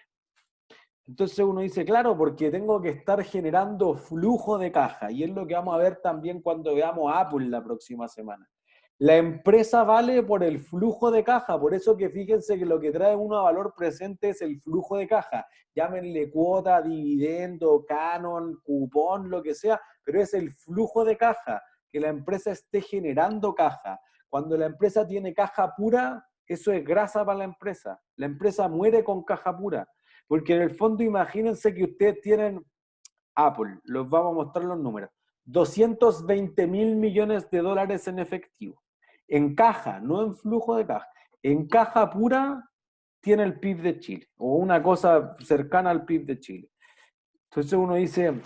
Entonces uno dice, claro, porque tengo que estar generando flujo de caja. Y es lo que vamos a ver también cuando veamos a Apple la próxima semana. La empresa vale por el flujo de caja, por eso que fíjense que lo que trae uno a valor presente es el flujo de caja. Llámenle cuota, dividendo, canon, cupón, lo que sea, pero es el flujo de caja, que la empresa esté generando caja. Cuando la empresa tiene caja pura, eso es grasa para la empresa. La empresa muere con caja pura, porque en el fondo imagínense que ustedes tienen Apple, los vamos a mostrar los números, 220.000 millones de dólares en efectivo. En caja, no en flujo de caja. En caja pura tiene el PIB de Chile, o una cosa cercana al PIB de Chile. Entonces uno dice,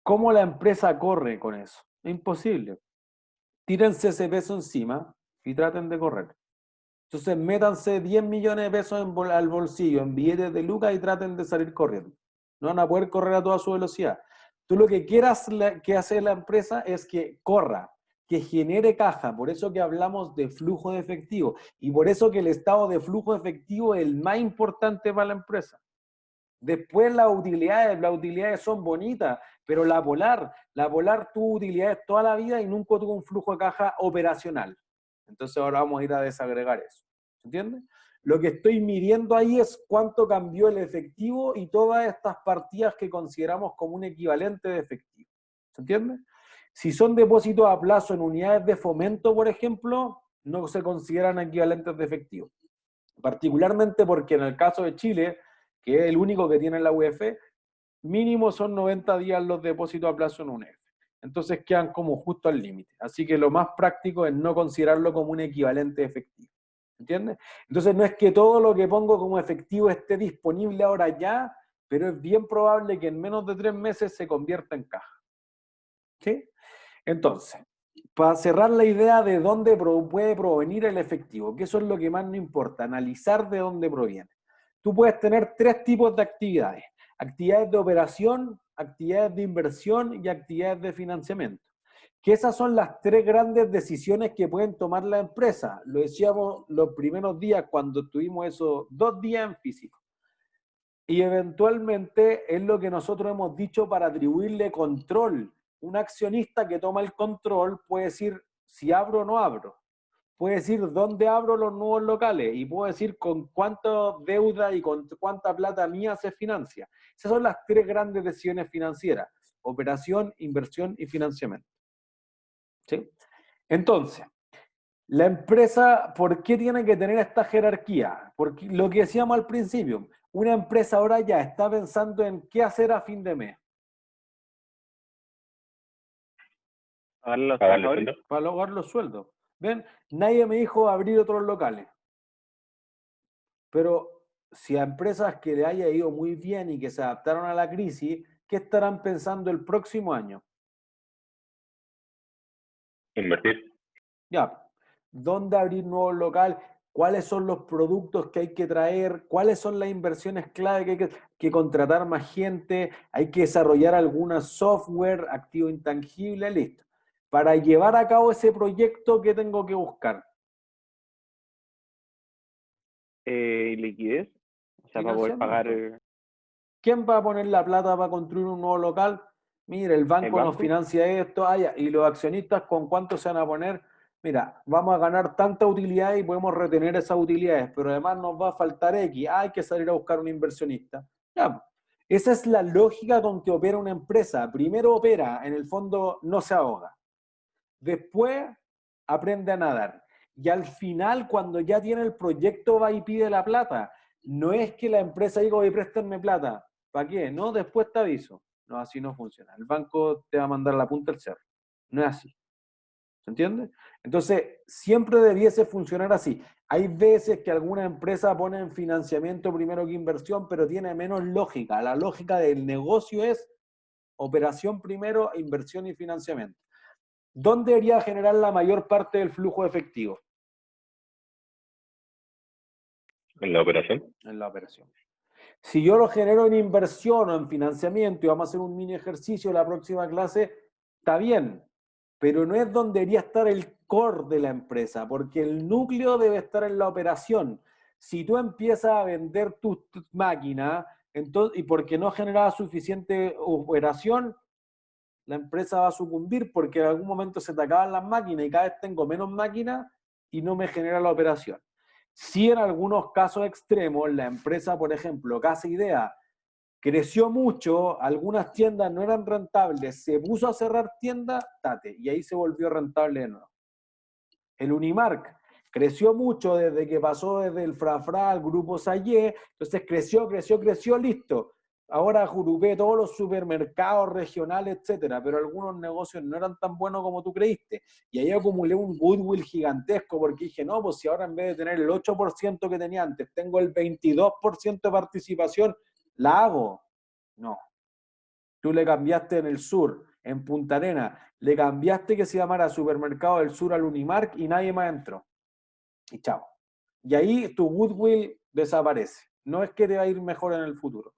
¿cómo la empresa corre con eso? Es imposible. Tírense ese peso encima y traten de correr. Entonces métanse 10 millones de pesos al bolsillo, en billetes de lucas y traten de salir corriendo. No van a poder correr a toda su velocidad. Tú lo que quieras que hace la empresa es que corra, que genere caja. Por eso que hablamos de flujo de efectivo. Y por eso que el estado de flujo de efectivo es el más importante para la empresa. Después las utilidades son bonitas, pero la Polar tuvo utilidades toda la vida y nunca tuvo un flujo de caja operacional. Entonces ahora vamos a ir a desagregar eso. ¿Se entiende? Lo que estoy midiendo ahí es cuánto cambió el efectivo y todas estas partidas que consideramos como un equivalente de efectivo. ¿Se entiende? Si son depósitos a plazo en unidades de fomento, por ejemplo, no se consideran equivalentes de efectivo. Particularmente porque en el caso de Chile, que es el único que tiene la UEF, mínimo son 90 días los depósitos a plazo en UNEF. Entonces quedan como justo al límite. Así que lo más práctico es no considerarlo como un equivalente efectivo. ¿Entiendes? Entonces no es que todo lo que pongo como efectivo esté disponible ahora ya, pero es bien probable que en menos de 3 meses se convierta en caja. ¿Sí? Entonces, para cerrar la idea de dónde puede provenir el efectivo, que eso es lo que más nos importa, analizar de dónde proviene. Tú puedes tener 3 tipos de actividades. Actividades de operación, actividades de inversión y actividades de financiamiento. Que esas son las 3 grandes decisiones que pueden tomar la empresa. Lo decíamos los primeros días cuando estuvimos esos 2 días en físico. Y eventualmente es lo que nosotros hemos dicho para atribuirle control. Un accionista que toma el control puede decir si abro o no abro. Puede decir dónde abro los nuevos locales y puedo decir con cuánta deuda y con cuánta plata mía se financia. Esas son las 3 grandes decisiones financieras: operación, inversión y financiamiento. ¿Sí? Entonces, la empresa, ¿por qué tiene que tener esta jerarquía? Porque lo que decíamos al principio, una empresa ahora ya está pensando en qué hacer a fin de mes. Pagarle a los ¿Pagarle trabajadores. sueldo? Para lograr los sueldos. ¿Ven? Nadie me dijo abrir otros locales. Pero si a empresas que le haya ido muy bien y que se adaptaron a la crisis, ¿qué estarán pensando el próximo año? Invertir. Ya, ¿dónde abrir nuevos locales? ¿Cuáles son los productos que hay que traer? ¿Cuáles son las inversiones clave que hay que contratar más gente? ¿Hay que desarrollar alguna software, activo intangible? Listo. Para llevar a cabo ese proyecto, ¿qué tengo que buscar? Liquidez, o sea, para poder pagar Financiamiento. ¿Quién va a poner la plata para construir un nuevo local? Mira, el el banco nos banco. financia esto, y los accionistas ¿con cuánto se van a poner? Mira, vamos a ganar tanta utilidad y podemos retener esas utilidades, pero además nos va a faltar X, hay que salir a buscar un inversionista. Ya, esa es la lógica con que opera una empresa. Primero opera, en el fondo no se ahoga. Después aprende a nadar. Y al final, cuando ya tiene el proyecto, va y pide la plata. No es que la empresa diga, oye, préstame plata. ¿Para qué? No, después te aviso. No, así no funciona. El banco te va a mandar la punta del cerro. No es así. ¿Se entiende? Entonces, siempre debiese funcionar así. Hay veces que alguna empresa pone en financiamiento primero que inversión, pero tiene menos lógica. La lógica del negocio es operación primero, inversión y financiamiento. ¿Dónde debería generar la mayor parte del flujo efectivo? En la operación. En la operación. Si yo lo genero en inversión o en financiamiento, y vamos a hacer un mini ejercicio en la próxima clase, está bien, pero no es donde debería estar el core de la empresa, porque el núcleo debe estar en la operación. Si tú empiezas a vender tus máquinas, entonces, y porque no generaba suficiente operación, la empresa va a sucumbir porque en algún momento se te acaban las máquinas y cada vez tengo menos máquinas y no me genera la operación. Si en algunos casos extremos, la empresa, por ejemplo, Casa Idea, creció mucho, algunas tiendas no eran rentables, se puso a cerrar tiendas, y ahí se volvió rentable de nuevo. El Unimark creció mucho desde que pasó desde el Frafra al Grupo Sayé, entonces creció, listo. Ahora agrupé todos los supermercados regionales, etcétera, pero algunos negocios no eran tan buenos como tú creíste. Y ahí acumulé un goodwill gigantesco porque dije, no, pues si ahora en vez de tener el 8% que tenía antes, tengo el 22% de participación, la hago. No. Tú le cambiaste en el sur, en Punta Arenas, le cambiaste que se llamara Supermercado del Sur al Unimark y nadie más entró. Y chao. Y ahí tu goodwill desaparece. No es que te va a ir mejor en el futuro.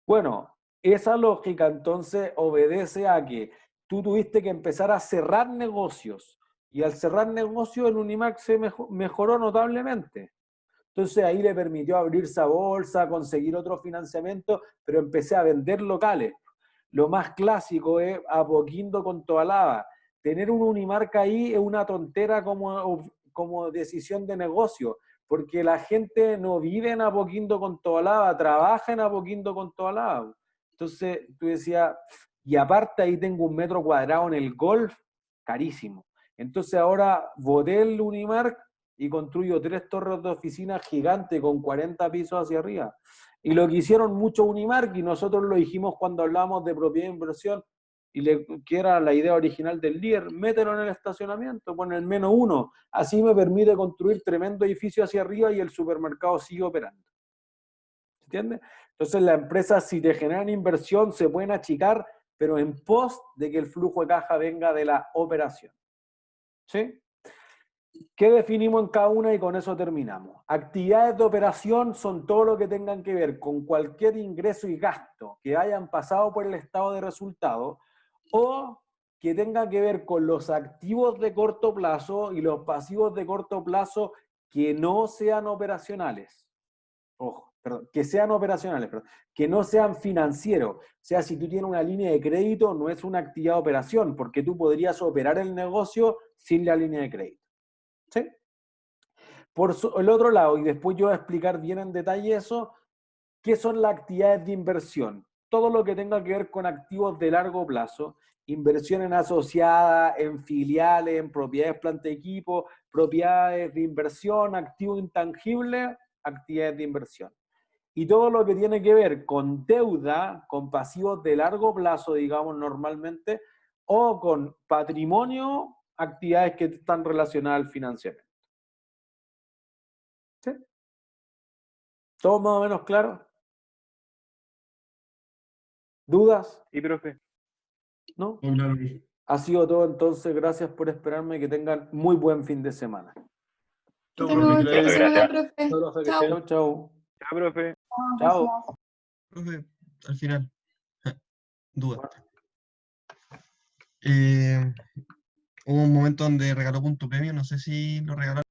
Bueno, esa lógica entonces obedece a que tú tuviste que empezar a cerrar negocios y al cerrar negocios el Unimark se mejoró notablemente. Entonces ahí le permitió abrirse a bolsa, conseguir otro financiamiento, pero empecé a vender locales. Lo más clásico es Apoquindo con Tobalaba. Tener un Unimark ahí es una tontera como como decisión de negocio, porque la gente no vive en Apoquindo con Tobalaba, trabaja en Apoquindo con Tobalaba. Entonces tú decías, y aparte ahí tengo 1 metro cuadrado en el golf, carísimo. Entonces ahora boté el Unimark y construyo 3 torres de oficina gigantes con 40 pisos hacia arriba. Y lo que hicieron muchos Unimark, y nosotros lo dijimos cuando hablamos de propiedad de inversión, que era la idea original del líder, mételo en el estacionamiento, pon el -1, así me permite construir tremendo edificio hacia arriba y el supermercado sigue operando. ¿Entiendes? Entonces las empresas, si te generan inversión, se pueden achicar, pero en pos de que el flujo de caja venga de la operación. ¿Sí? ¿Qué definimos en cada una y con eso terminamos? Actividades de operación son todo lo que tengan que ver con cualquier ingreso y gasto que hayan pasado por el estado de resultados o que tenga que ver con los activos de corto plazo y los pasivos de corto plazo que no sean operacionales. Ojo, perdón, que sean operacionales, perdón, que no sean financieros. O sea, si tú tienes una línea de crédito, no es una actividad de operación, porque tú podrías operar el negocio sin la línea de crédito. ¿Sí? Por el otro lado, y después yo voy a explicar bien en detalle eso, ¿qué son las actividades de inversión? Todo lo que tenga que ver con activos de largo plazo, inversión en asociadas, en filiales, en propiedades, planta de equipo, propiedades de inversión, activos intangibles, actividades de inversión. Y todo lo que tiene que ver con deuda, con pasivos de largo plazo, digamos normalmente, o con patrimonio, actividades que están relacionadas al financiamiento. ¿Sí? ¿Todo más o menos claro? ¿Dudas? Sí, profe. ¿No? Claro. Ha sido todo entonces. Gracias por esperarme. Que tengan muy buen fin de semana. Chau, Que profe, tengan que buen le fin de vaya Gracias. semana, profe. Chao, profe, que Chao. chao, chao. Chao, profe. Chao. Profe, al final, duda. Hubo un momento donde regaló punto premio, no sé si lo regaló